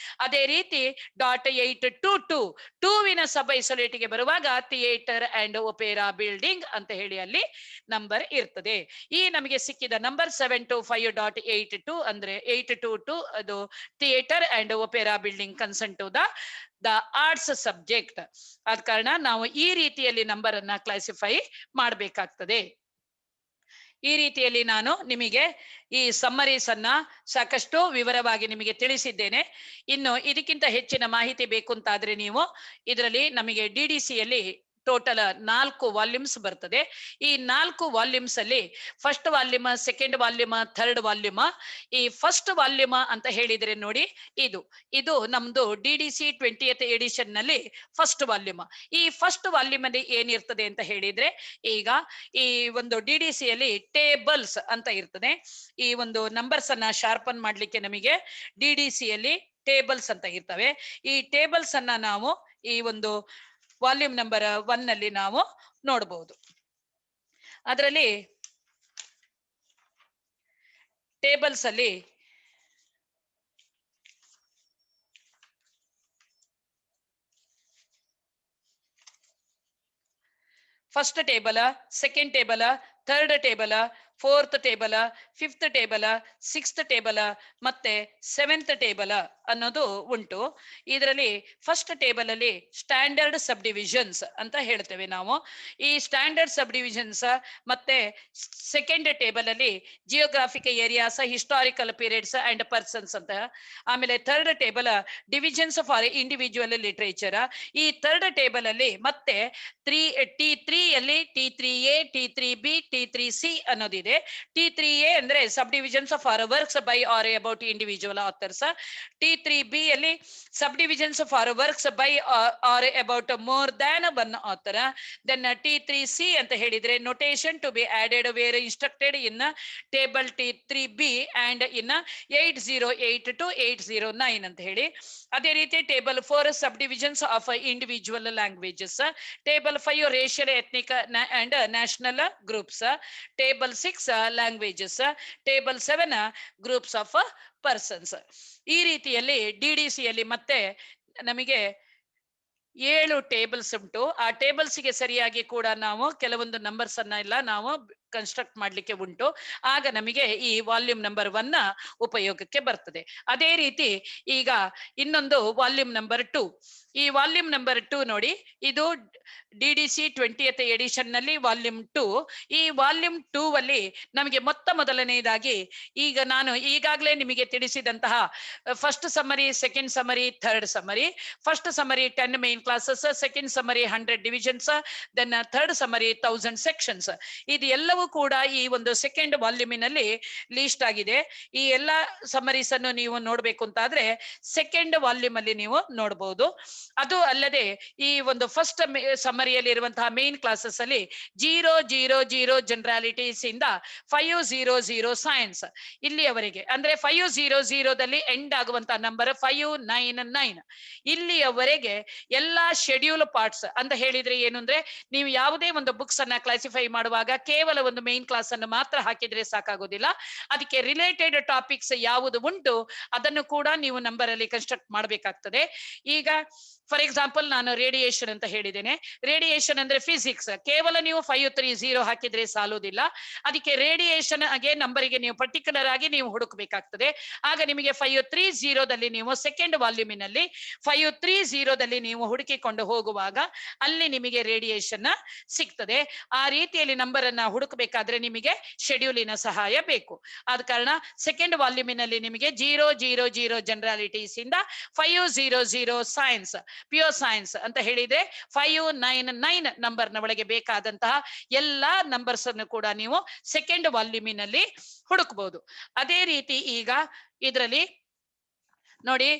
ಅದೇ ರೀತಿ .822 ಟೂವಿನ ಸಬ್ ಐಸೋಲೇಟ್ ಗೆ ಬರುವಾಗ ಥಿಯೇಟರ್ ಅಂಡ್ ಒಪೇರಾ ಬಿಲ್ಡಿಂಗ್ ಅಂತ ಹೇಳಿ ಅಲ್ಲಿ ನಂಬರ್ ಇರ್ತದೆ. ಈ ನಮಗೆ ಸಿಕ್ಕಿದ ನಂಬರ್ 725.82 ಅಂದ್ರೆ 822 ಅದು theatre and opera building concern to the arts subject. ಆದ ಕಾರಣ ನಾವು ಈ ರೀತಿಯಲ್ಲಿ ನಂಬರ್ ಅನ್ನ ಕ್ಲಾಸಿಫೈ ಮಾಡಬೇಕಾಗ್ತದೆ. ಈ ರೀತಿಯಲ್ಲಿ ನಾನು ನಿಮಗೆ ಈ ಸಮ್ಮರೀಸ್ ಅನ್ನ ಸಾಕಷ್ಟು ವಿವರವಾಗಿ ನಿಮಗೆ ತಿಳಿಸಿದ್ದೇನೆ. ಇನ್ನು ಇದಕ್ಕಿಂತ ಹೆಚ್ಚಿನ ಮಾಹಿತಿ ಬೇಕು ಅಂತಾದ್ರೆ ನೀವು ಇದರಲ್ಲಿ ನಮಗೆ DDCಯಲ್ಲಿ ಟೋಟಲ್ 4 ವಾಲ್ಯೂಮ್ಸ್ ಬರ್ತದೆ. ಈ 4 ವಾಲ್ಯೂಮ್ಸ್ ಅಲ್ಲಿ first volume, second volume, third volume. ಈ ಫಸ್ಟ್ ವಾಲ್ಯೂಮ್ ಅಂತ ಹೇಳಿದ್ರೆ ನೋಡಿ, ಇದು ನಮ್ದು DDC 20th ಎಡಿಷನ್ ನಲ್ಲಿ ಫಸ್ಟ್ ವಾಲ್ಯೂಮ್. ಈ ಫಸ್ಟ್ ವಾಲ್ಯೂಮ್ ಅಲ್ಲಿ ಏನಿರ್ತದೆ ಅಂತ ಹೇಳಿದ್ರೆ, ಈಗ ಈ ಒಂದು DDCಯಲ್ಲಿ ಟೇಬಲ್ಸ್ ಅಂತ ಇರ್ತದೆ. ಈ ಒಂದು ನಂಬರ್ಸ್ ಅನ್ನ ಶಾರ್ಪನ್ ಮಾಡ್ಲಿಕ್ಕೆ ನಮಗೆ DDCಯಲ್ಲಿ ಟೇಬಲ್ಸ್ ಅಂತ ಇರ್ತವೆ. ಈ ಟೇಬಲ್ಸ್ ಅನ್ನ ನಾವು ಈ ಒಂದು ವಾಲ್ಯೂಮ್ ನಂಬರ್ 1 ನಲ್ಲಿ ನಾವು ನೋಡಬಹುದು. ಅದರಲ್ಲಿ ಟೇಬಲ್ಸ್ ಅಲ್ಲಿ first table, second table, third table, fourth table, fifth table, sixth table ಮತ್ತೆ ಸೆವೆಂತ್ ಟೇಬಲ್ ಅನ್ನೋದು ಉಂಟು. ಇದರಲ್ಲಿ ಫಸ್ಟ್ ಟೇಬಲ್ ಅಲ್ಲಿ ಸ್ಟ್ಯಾಂಡರ್ಡ್ ಸಬ್ ಡಿವಿಷನ್ಸ್ ಅಂತ ಹೇಳ್ತೇವೆ ನಾವು. ಈ ಸ್ಟ್ಯಾಂಡರ್ಡ್ ಸಬ್ ಡಿವಿಷನ್ಸ್ ಮತ್ತೆ ಸೆಕೆಂಡ್ ಟೇಬಲ್ ಅಲ್ಲಿ geographic areas, historical periods and persons ಅಂತ. ಆಮೇಲೆ third table divisions for individual literature. ಈ ಥರ್ಡ್ ಟೇಬಲ್ ಅಲ್ಲಿ ಮತ್ತೆ T3 ಅಲ್ಲಿ T3A, T3B, T3C ಅನ್ನೋದಿದೆ. T3A ಅಂದ್ರೆ sub divisions for works by or about individual authors. T3B ಅಲ್ಲಿ sub divisions for works by or about more than one author. Then T3C ಅಂತ ಹೇಳಿದ್ರೆ notation to be added where instructed in table T3B and in 8082 to 809 ಅಂತ ಹೇಳಿ. ಅದೇ ರೀತಿ table 4 sub divisions of individual languages. Table 5 racial, ethnic and national groups. Table 6 languages. Table 7 groups of persons. ಈ ರೀತಿಯಲ್ಲಿ DDCಯಲ್ಲಿ ಮತ್ತೆ ನಮಗೆ 7 ಟೇಬಲ್ಸ್ ಉಂಟು. ಆ ಟೇಬಲ್ಸ್ ಗೆ ಸರಿಯಾಗಿ ಕೂಡ ನಾವು ಕೆಲವೊಂದು ನಂಬರ್ಸ್ ಅನ್ನ ಎಲ್ಲ ನಾವು ಕನ್ಸ್ಟ್ರಕ್ಟ್ ಮಾಡ್ಲಿಕ್ಕೆ ಉಂಟು. ಆಗ ನಮಗೆ ಈ ವಾಲ್ಯೂಮ್ ನಂಬರ್ 1 ಉಪಯೋಗಕ್ಕೆ ಬರ್ತದೆ. ಅದೇ ರೀತಿ ಈಗ ಇನ್ನೊಂದು ವಾಲ್ಯೂಮ್ ನಂಬರ್ 2. ಈ ವಾಲ್ಯೂಮ್ ನಂಬರ್ 2 ನೋಡಿ, ಇದು DDC 20th ಎಡಿಷನ್ ನಲ್ಲಿ ವಾಲ್ಯೂಮ್ 2. ಈ ವಾಲ್ಯೂಮ್ 2 ಅಲ್ಲಿ ನಮಗೆ ಮೊದಲನೇದಾಗಿ ಈಗ ನಾನು ಈಗಾಗಲೇ ನಿಮಗೆ ತಿಳಿಸಿದಂತಹ first summary, second summary, third summary. First summary 10 main classes, second summary 100 divisions, then third summary 1000 sections. ಇದು ಎಲ್ಲವೂ ಕೂಡ ಈ ಒಂದು ಸೆಕೆಂಡ್ ವಾಲ್ಯೂಮಿನಲ್ಲಿ ಲೀಸ್ಟ್ ಆಗಿದೆ. ಈ ಎಲ್ಲಾ ಸಮ್ಮರೀಸ್ ಅನ್ನು ನೀವು ನೋಡ್ಬೇಕು ಅಂತಾದ್ರೆ ಸೆಕೆಂಡ್ ವಾಲ್ಯೂಮ್ ಅಲ್ಲಿ ನೀವು ನೋಡಬಹುದು. ಅದು ಅಲ್ಲದೆ ಈ ಒಂದು ಫಸ್ಟ್ ಸಮ್ಮರಿಯಲ್ಲಿ ಇರುವಂತಹ ಮೇನ್ ಕ್ಲಾಸಸ್ ಅಲ್ಲಿ 000 ಜನರಾಲಿಟೀಸ್ ಇಂದ 500 ಸೈನ್ಸ್ ಇಲ್ಲಿಯವರೆಗೆ, ಅಂದ್ರೆ 500ದಲ್ಲಿ ಎಂಡ್ ಆಗುವಂತಹ ನಂಬರ್ 599. ಇಲ್ಲಿಯವರೆಗೆ ಎಲ್ಲಾ ಶೆಡ್ಯೂಲ್ ಪಾರ್ಟ್ಸ್ ಅಂತ ಹೇಳಿದ್ರೆ ಏನು ಅಂದ್ರೆ, ನೀವು ಯಾವುದೇ ಒಂದು ಬುಕ್ಸ್ ಅನ್ನ ಕ್ಲಾಸಿಫೈ ಮಾಡುವಾಗ ಕೇವಲ ಒಂದು ಮೇನ್ ಕ್ಲಾಸ್ ಅನ್ನು ಮಾತ್ರ ಹಾಕಿದ್ರೆ ಸಾಕಾಗೋದಿಲ್ಲ. ಅದಕ್ಕೆ ರಿಲೇಟೆಡ್ ಟಾಪಿಕ್ಸ್ ಯಾವುದು ಉಂಟು ಅದನ್ನು ಕೂಡ ನೀವು ನಂಬರ್ ಅಲ್ಲಿ ಕನ್ಸ್ಟ್ರಕ್ಟ್ ಮಾಡಬೇಕಾಗ್ತದೆ. ಈಗ ಫಾರ್ ಎಕ್ಸಾಂಪಲ್ ನಾನು ರೇಡಿಯೇಷನ್ ಅಂತ ಹೇಳಿದ್ದೇನೆ. ರೇಡಿಯೇಷನ್ ಅಂದ್ರೆ ಫಿಸಿಕ್ಸ್. ಕೇವಲ ನೀವು 530 ಹಾಕಿದ್ರೆ ಸಾಲುವುದಿಲ್ಲ. ಅದಕ್ಕೆ ರೇಡಿಯೇಷನ್ ಆಗಿ ನಂಬರಿಗೆ ನೀವು ಪರ್ಟಿಕ್ಯುಲರ್ ಆಗಿ ನೀವು ಹುಡುಕಬೇಕಾಗ್ತದೆ. ಆಗ ನಿಮಗೆ 530ದಲ್ಲಿ ನೀವು ಸೆಕೆಂಡ್ ವಾಲ್ಯೂಮಿನಲ್ಲಿ 530ದಲ್ಲಿ ನೀವು ಹುಡುಕಿಕೊಂಡು ಹೋಗುವಾಗ ಅಲ್ಲಿ ನಿಮಗೆ ರೇಡಿಯೇಷನ್ ಸಿಗ್ತದೆ. ಆ ರೀತಿಯಲ್ಲಿ ನಂಬರ್ ಅನ್ನ ಹುಡುಕಬೇಕಾದ್ರೆ ನಿಮಗೆ ಶೆಡ್ಯೂಲಿನ ಸಹಾಯ ಬೇಕು. ಆದ ಕಾರಣ ಸೆಕೆಂಡ್ ವಾಲ್ಯೂಮಿನಲ್ಲಿ ನಿಮಗೆ 000 ಜನರಾಲಿಟೀಸ್ ಇಂದ 500 ಸೈನ್ಸ್, ಪ್ಯೂರ್ ಸೈನ್ಸ್ ಅಂತ ಹೇಳಿದ್ರೆ 599 ನಂಬರ್ ನ ಒಳಗೆ ಬೇಕಾದಂತಹ ಎಲ್ಲಾ ನಂಬರ್ಸ್ ಅನ್ನು ಕೂಡ ನೀವು ಸೆಕೆಂಡ್ ವಾಲ್ಯೂಮಿನಲ್ಲಿ ಹುಡುಕಬಹುದು. ಅದೇ ರೀತಿ ಈಗ ಇದರಲ್ಲಿ ನೋಡಿ,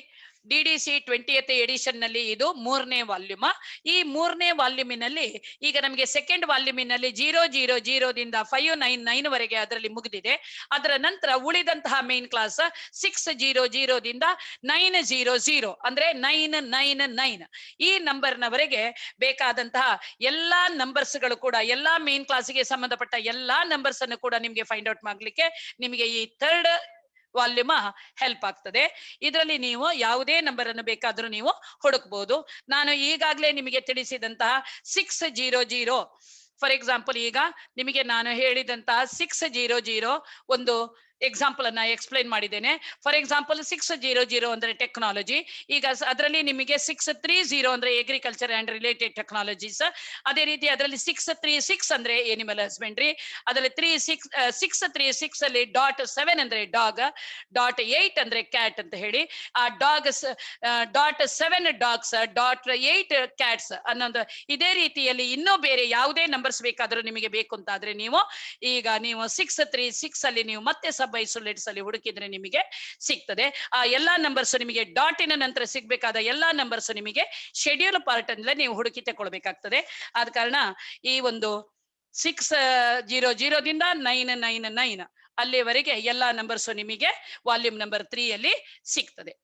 DDC 20th ಎಡಿಷನ್ ನಲ್ಲಿ ಇದು 3ನೇ ವಾಲ್ಯೂಮ್. ಈ 3ನೇ ವಾಲ್ಯೂಮಿನಲ್ಲಿ ಈಗ ನಮಗೆ ಸೆಕೆಂಡ್ ವಾಲ್ಯೂಮಿನಲ್ಲಿ 000 ದಿಂದ 599 ವರೆಗೆ ಅದರಲ್ಲಿ ಮುಗಿದಿದೆ. ಅದರ ನಂತರ ಉಳಿದಂತಹ ಮೇನ್ ಕ್ಲಾಸ್ 600 ದಿಂದ 900 ಅಂದ್ರೆ 999 ಈ ನಂಬರ್ನವರೆಗೆ ಬೇಕಾದಂತಹ ಎಲ್ಲಾ ನಂಬರ್ಸ್ ಗಳು ಕೂಡ ಎಲ್ಲಾ ಮೇನ್ ಕ್ಲಾಸ್ಗೆ ಸಂಬಂಧಪಟ್ಟ ಎಲ್ಲಾ ನಂಬರ್ಸ್ ಅನ್ನು ಕೂಡ ನಿಮ್ಗೆ ಫೈಂಡ್ ಔಟ್ ಮಾಡ್ಲಿಕ್ಕೆ ನಿಮಗೆ ಈ ಥರ್ಡ್ ವಾಲ್ಯೂಮ್ ಹೆಲ್ಪ್ ಆಗ್ತದೆ. ಇದರಲ್ಲಿ ನೀವು ಯಾವುದೇ ನಂಬರ್ ಅನ್ನು ಬೇಕಾದ್ರೂ ನೀವು ಹುಡುಕ್ಬಹುದು. ನಾನು ಈಗಾಗಲೇ ನಿಮಗೆ ತಿಳಿಸಿದಂತಹ 600 ಫಾರ್ ಎಕ್ಸಾಂಪಲ್, ಈಗ ನಿಮಗೆ ನಾನು ಹೇಳಿದಂತಹ 600 ಒಂದು ಎಕ್ಸಾಂಪಲ್ ಅನ್ನ ಎಕ್ಸ್ಪ್ಲೈನ್ ಮಾಡಿದ್ದೇನೆ. ಫಾರ್ ಎಕ್ಸಾಂಪಲ್ 600 ಅಂದ್ರೆ ಟೆಕ್ನಾಲಜಿ. ಈಗ ಅದರಲ್ಲಿ ನಿಮಗೆ 630 ಅಂದ್ರೆ ಅಗ್ರಿಕಲ್ಚರ್ ಅಂಡ್ ರಿಲೇಟೆಡ್ ಟೆಕ್ನಾಲಜೀಸ್. ಅದೇ ರೀತಿ ಅದರಲ್ಲಿ 636 ಅಂದ್ರೆ ಎನಿಮಲ್ ಹಸ್ಬೆಂಡ್ರಿ. ಅದರಲ್ಲಿ 636 ಅಲ್ಲಿ .7 ಅಂದ್ರೆ ಡಾಗ್, .8 ಅಂದ್ರೆ ಕ್ಯಾಟ್ ಅಂತ ಹೇಳಿ. ಆ ಡಾಗ್ಸ್ .7 ಡಾಗ್ಸ್, .8 ಕ್ಯಾಟ್ಸ್ ಅನ್ನೋದು. ಇದೇ ರೀತಿಯಲ್ಲಿ ಇನ್ನೂ ಬೇರೆ ಯಾವುದೇ ನಂಬರ್ಸ್ ಬೇಕಾದ್ರೂ ನಿಮಗೆ ಬೇಕು ಅಂತಾದ್ರೆ ನೀವು 636 ಅಲ್ಲಿ ನೀವು ಮತ್ತೆ ಸಬ್ ಐಸೋಲೇಟ್ಸ್ ಅಲ್ಲಿ ಹುಡುಕಿದ್ರೆ ನಿಮಗೆ ಸಿಗ್ತದೆ. ಆ ಎಲ್ಲಾ ನಂಬರ್ಸ್ ನಿಮಗೆ ಡಾಟಿನ ನಂತರ ಸಿಗ್ಬೇಕಾದ ಎಲ್ಲಾ ನಂಬರ್ಸ್ ನಿಮಗೆ ಶೆಡ್ಯೂಲ್ ಪಾರ್ಟ್ ಅಂದ್ರೆ ನೀವು ಹುಡುಕಿ ತಗೊಳ್ಬೇಕಾಗ್ತದೆ. ಆದ ಕಾರಣ ಈ ಒಂದು 600 ದಿಂದ 999 ಅಲ್ಲಿವರೆಗೆ ಎಲ್ಲಾ ನಂಬರ್ಸ್ ನಿಮಗೆ ವಾಲ್ಯೂಮ್ ನಂಬರ್ 3 ಅಲ್ಲಿ ಸಿಗ್ತದೆ.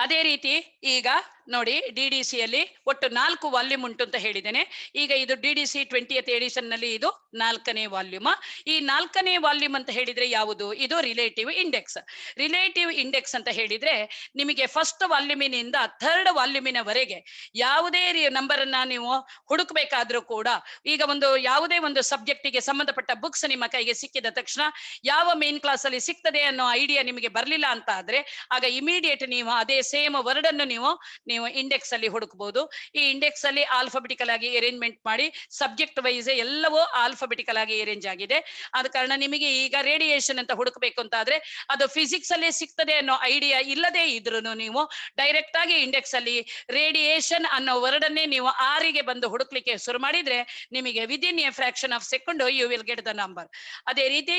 ಅದೇ ರೀತಿ ಈಗ ನೋಡಿ, DDC ಅಲ್ಲಿ ಒಟ್ಟು 4 ವಾಲ್ಯೂಮ್ ಉಂಟು ಅಂತ ಹೇಳಿದ್ದೇನೆ. ಈಗ ಇದು DDC 20th ಎಡಿಷನ್ ನಲ್ಲಿ ಇದು 4ನೇ ವಾಲ್ಯೂಮ್. ಈ 4ನೇ ವಾಲ್ಯೂಮ್ ಅಂತ ಹೇಳಿದ್ರೆ ಯಾವುದು? ಇದು ರಿಲೇಟಿವ್ ಇಂಡೆಕ್ಸ್. ರಿಲೇಟಿವ್ ಇಂಡೆಕ್ಸ್ ಅಂತ ಹೇಳಿದ್ರೆ ನಿಮಗೆ ಫಸ್ಟ್ ವಾಲ್ಯೂಮಿನಿಂದ ಥರ್ಡ್ ವಾಲ್ಯೂಮಿನವರೆಗೆ ಯಾವುದೇ ನಂಬರ್ ಅನ್ನ ನೀವು ಹುಡುಕ್ಬೇಕಾದ್ರೂ ಕೂಡ, ಈಗ ಯಾವುದೇ ಒಂದು ಸಬ್ಜೆಕ್ಟಿಗೆ ಸಂಬಂಧಪಟ್ಟ ಬುಕ್ಸ್ ನಿಮ್ಮ ಕೈಗೆ ಸಿಕ್ಕಿದ ತಕ್ಷಣ ಯಾವ ಮೇನ್ ಕ್ಲಾಸ್ ಅಲ್ಲಿ ಸಿಗ್ತದೆ ಅನ್ನೋ ಐಡಿಯಾ ನಿಮಗೆ ಬರ್ಲಿಲ್ಲ ಅಂತ ಆದ್ರೆ ಆಗ ಇಮಿಡಿಯೇಟ್ ನೀವು ಅದೇ ಸೇಮ್ ವರ್ಡ್ ಅನ್ನು ನೀವು ಇಂಡೆಕ್ಸ್ ಅಲ್ಲಿ ಹುಡುಕಬಹುದು. ಈ ಇಂಡೆಕ್ಸ್ ಅಲ್ಲಿ ಆಲ್ಫಾಬೆಟಿಕಲ್ ಆಗಿ ಅರೇಂಜ್ಮೆಂಟ್ ಮಾಡಿ ಸಬ್ಜೆಕ್ಟ್ ವೈಸ್ ಎಲ್ಲವೂ ಆಲ್ಫಾಬೆಟಿಕಲ್ ಆಗಿ ಅರೇಂಜ್ ಆಗಿದೆ. ಆದ ಕಾರಣ ನಿಮಗೆ ಈಗ ರೇಡಿಯೇಷನ್ ಅಂತ ಹುಡುಕಬೇಕು ಅಂತ ಆದ್ರೆ ಅದು ಫಿಸಿಕ್ಸ್ ಅಲ್ಲಿ ಸಿಗ್ತದೆ ಅನ್ನೋ ಐಡಿಯಾ ಇಲ್ಲದೆ ಇದ್ರು ನೀವು ಡೈರೆಕ್ಟ್ ಆಗಿ ಇಂಡೆಕ್ಸ್ ಅಲ್ಲಿ ರೇಡಿಯೇಷನ್ ಅನ್ನೋ ವರ್ಡ್ ಅನ್ನೇ ನೀವು ಆರಿಗೆ ಬಂದು ಹುಡುಕ್ಲಿಕ್ಕೆ ಶುರು ಮಾಡಿದ್ರೆ ನಿಮಗೆ within a fraction of second you will get the number. ಅದೇ ರೀತಿ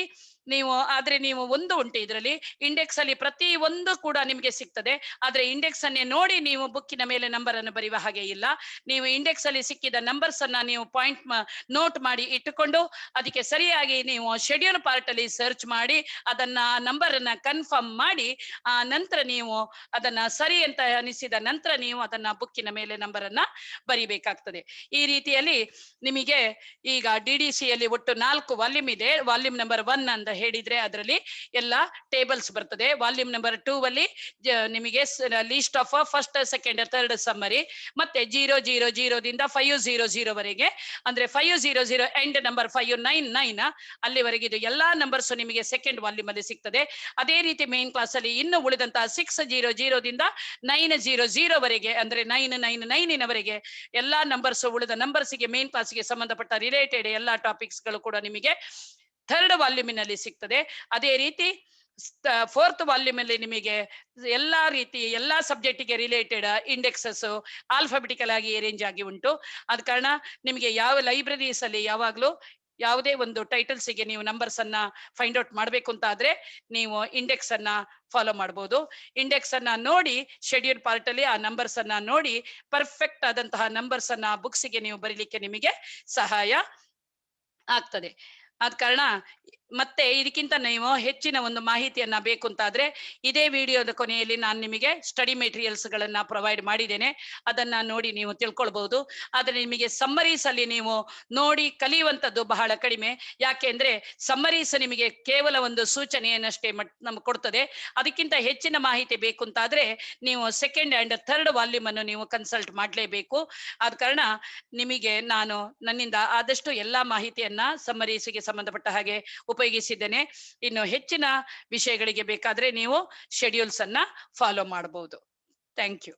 ನೀವು ಒಂದು ಉಂಟು ಇದರಲ್ಲಿ ಇಂಡೆಕ್ಸ್ ಅಲ್ಲಿ ಪ್ರತಿ ಒಂದು ಕೂಡ ನಿಮಗೆ ಸಿಗ್ತದೆ. ಆದ್ರೆ ಇಂಡೆಕ್ಸ್ ಅನ್ನೇ ನೋಡಿ ನೀವು ಬುಕ್ಕಿನ ಮೇಲೆ ನಂಬರ್ ಅನ್ನು ಬರೆಯುವ ಹಾಗೆ ಇಲ್ಲ. ನೀವು ಇಂಡೆಕ್ಸ್ ಅಲ್ಲಿ ಸಿಕ್ಕಿದ ನಂಬರ್ಸ್ ಅನ್ನ ನೀವು ಪಾಯಿಂಟ್ ನೋಟ್ ಮಾಡಿ ಇಟ್ಟುಕೊಂಡು ಅದಕ್ಕೆ ಸರಿಯಾಗಿ ನೀವು ಶೆಡ್ಯೂಲ್ ಪಾರ್ಟ್ ಅಲ್ಲಿ ಸರ್ಚ್ ಮಾಡಿ ಅದನ್ನ ನಂಬರ್ ಅನ್ನ ಕನ್ಫರ್ಮ್ ಮಾಡಿ ಆ ನಂತರ ನೀವು ಅದನ್ನ ಸರಿ ಅಂತ ಅನಿಸಿದ ನಂತರ ನೀವು ಅದನ್ನ ಬುಕ್ಕಿನ ಮೇಲೆ ನಂಬರ್ ಅನ್ನ ಬರಿಬೇಕಾಗ್ತದೆ. ಈ ರೀತಿಯಲ್ಲಿ ನಿಮಗೆ ಈಗ DDC ಯಲ್ಲಿ ಒಟ್ಟು 4 ವಾಲ್ಯೂಮ್ ಇದೆ. ವಾಲ್ಯೂಮ್ ನಂಬರ್ 1 ಅಂತ ಹೇಳಿದ್ರೆ ಅದರಲ್ಲಿ ಎಲ್ಲ ಟೇಬಲ್ಸ್ ಬರ್ತದೆ. ವಾಲ್ಯೂಮ್ ನಂಬರ್ 2 ಅಲ್ಲಿ ನಿಮಗೆ list of first second third summary, ಮತ್ತೆ 000 ದಿಂದ 500 ವರೆಗೆ ಅಂದ್ರೆ 500 ಎಂಡ್ ನಂಬರ್ 599 ಅಲ್ಲಿವರೆಗೆ ಇದು ಎಲ್ಲಾ ನಂಬರ್ಸ್ ನಿಮಗೆ ಸೆಕೆಂಡ್ ವಾಲ್ಯೂಮ್ ಅಲ್ಲಿ ಸಿಗ್ತದೆ. ಅದೇ ರೀತಿ ಮೇನ್ ಕ್ಲಾಸ್ ಅಲ್ಲಿ ಇನ್ನು ಉಳಿದಂತಹ 600 ದಿಂದ 900 ವರೆಗೆ ಅಂದ್ರೆ 999 ವರೆಗೆ ಎಲ್ಲಾ ನಂಬರ್ಸ್ ಉಳಿದ ನಂಬರ್ಸ್ಗೆ ಮೇನ್ ಕ್ಲಾಸ್ಗೆ ಸಂಬಂಧಪಟ್ಟ ರಿಲೇಟೆಡ್ ಎಲ್ಲಾ ಟಾಪಿಕ್ಸ್ ಗಳು ಕೂಡ ನಿಮಗೆ ಥರ್ಡ್ ವಾಲ್ಯೂಮಿನಲ್ಲಿ ಸಿಗ್ತದೆ. ಅದೇ ರೀತಿ ಫೋರ್ತ್ ವಾಲ್ಯೂಮ್ ಅಲ್ಲಿ ನಿಮಗೆ ಎಲ್ಲಾ ರೀತಿ ಎಲ್ಲಾ ಸಬ್ಜೆಕ್ಟಿಗೆ ರಿಲೇಟೆಡ್ ಇಂಡೆಕ್ಸಸ್ ಆಲ್ಫಾಬೆಟಿಕಲ್ ಆಗಿ ಅರೇಂಜ್ ಆಗಿ ಉಂಟು. ಆದ ಕಾರಣ ನಿಮಗೆ ಯಾವ ಲೈಬ್ರರೀಸ್ ಅಲ್ಲಿ ಯಾವಾಗ್ಲೂ ಯಾವುದೇ ಒಂದು ಟೈಟಲ್ಸ್ ಗೆ ನೀವು ನಂಬರ್ಸ್ ಅನ್ನ ಫೈಂಡ್ ಔಟ್ ಮಾಡ್ಬೇಕು ಅಂತ ಆದ್ರೆ ನೀವು ಇಂಡೆಕ್ಸ್ ಅನ್ನ ಫಾಲೋ ಮಾಡಬಹುದು. ಇಂಡೆಕ್ಸ್ ಅನ್ನ ನೋಡಿ ಶೆಡ್ಯೂಲ್ ಪಾರ್ಟ್ ಅಲ್ಲಿ ಆ ನಂಬರ್ಸ್ ಅನ್ನ ನೋಡಿ ಪರ್ಫೆಕ್ಟ್ ಆದಂತಹ ನಂಬರ್ಸ್ ಅನ್ನ ಬುಕ್ಸ್ ಗೆ ನೀವು ಬರೀಲಿಕ್ಕೆ ನಿಮಗೆ ಸಹಾಯ ಆಗ್ತದೆ. ಆದ ಕಾರಣ ಮತ್ತೆ ಇದಕ್ಕಿಂತ ನೀವು ಹೆಚ್ಚಿನ ಒಂದು ಮಾಹಿತಿಯನ್ನ ಬೇಕು ಅಂತಾದ್ರೆ ಇದೇ ವಿಡಿಯೋದ ಕೊನೆಯಲ್ಲಿ ನಾನು ನಿಮಗೆ ಸ್ಟಡಿ ಮೆಟೀರಿಯಲ್ಸ್ ಗಳನ್ನ ಪ್ರೊವೈಡ್ ಮಾಡಿದ್ದೇನೆ. ಅದನ್ನ ನೋಡಿ ನೀವು ತಿಳ್ಕೊಳ್ಬಹುದು. ಆದ್ರೆ ನಿಮಗೆ ಸಮ್ಮರೀಸ್ ಅಲ್ಲಿ ನೀವು ನೋಡಿ ಕಲಿಯುವಂತದ್ದು ಬಹಳ ಕಡಿಮೆ. ಯಾಕೆಂದ್ರೆ ಸಮ್ಮರೀಸ್ ನಿಮಗೆ ಕೇವಲ ಒಂದು ಸೂಚನೆಯನ್ನಷ್ಟೇ ನಮ್ಗೆ ಕೊಡ್ತದೆ. ಅದಕ್ಕಿಂತ ಹೆಚ್ಚಿನ ಮಾಹಿತಿ ಬೇಕು ಅಂತಾದ್ರೆ ನೀವು ಸೆಕೆಂಡ್ ಅಂಡ್ ಥರ್ಡ್ ವಾಲ್ಯೂಮ್ ಅನ್ನು ನೀವು ಕನ್ಸಲ್ಟ್ ಮಾಡಲೇಬೇಕು. ಆದ ಕಾರಣ ನಿಮಗೆ ನಾನು ನನ್ನಿಂದ ಆದಷ್ಟು ಎಲ್ಲಾ ಮಾಹಿತಿಯನ್ನ ಸಮ್ಮರೀಸ್ಗೆ ಸಂಬಂಧಪಟ್ಟ ಹಾಗೆ ಉಪಯೋಗಿಸಿದ್ದೇನೆ. ಇನ್ನು ಹೆಚ್ಚಿನ ವಿಷಯಗಳಿಗೆ ಬೇಕಾದ್ರೆ ನೀವು ಶೆಡ್ಯೂಲ್ಸ್ ಅನ್ನ ಫಾಲೋ ಮಾಡಬಹುದು. Thank you.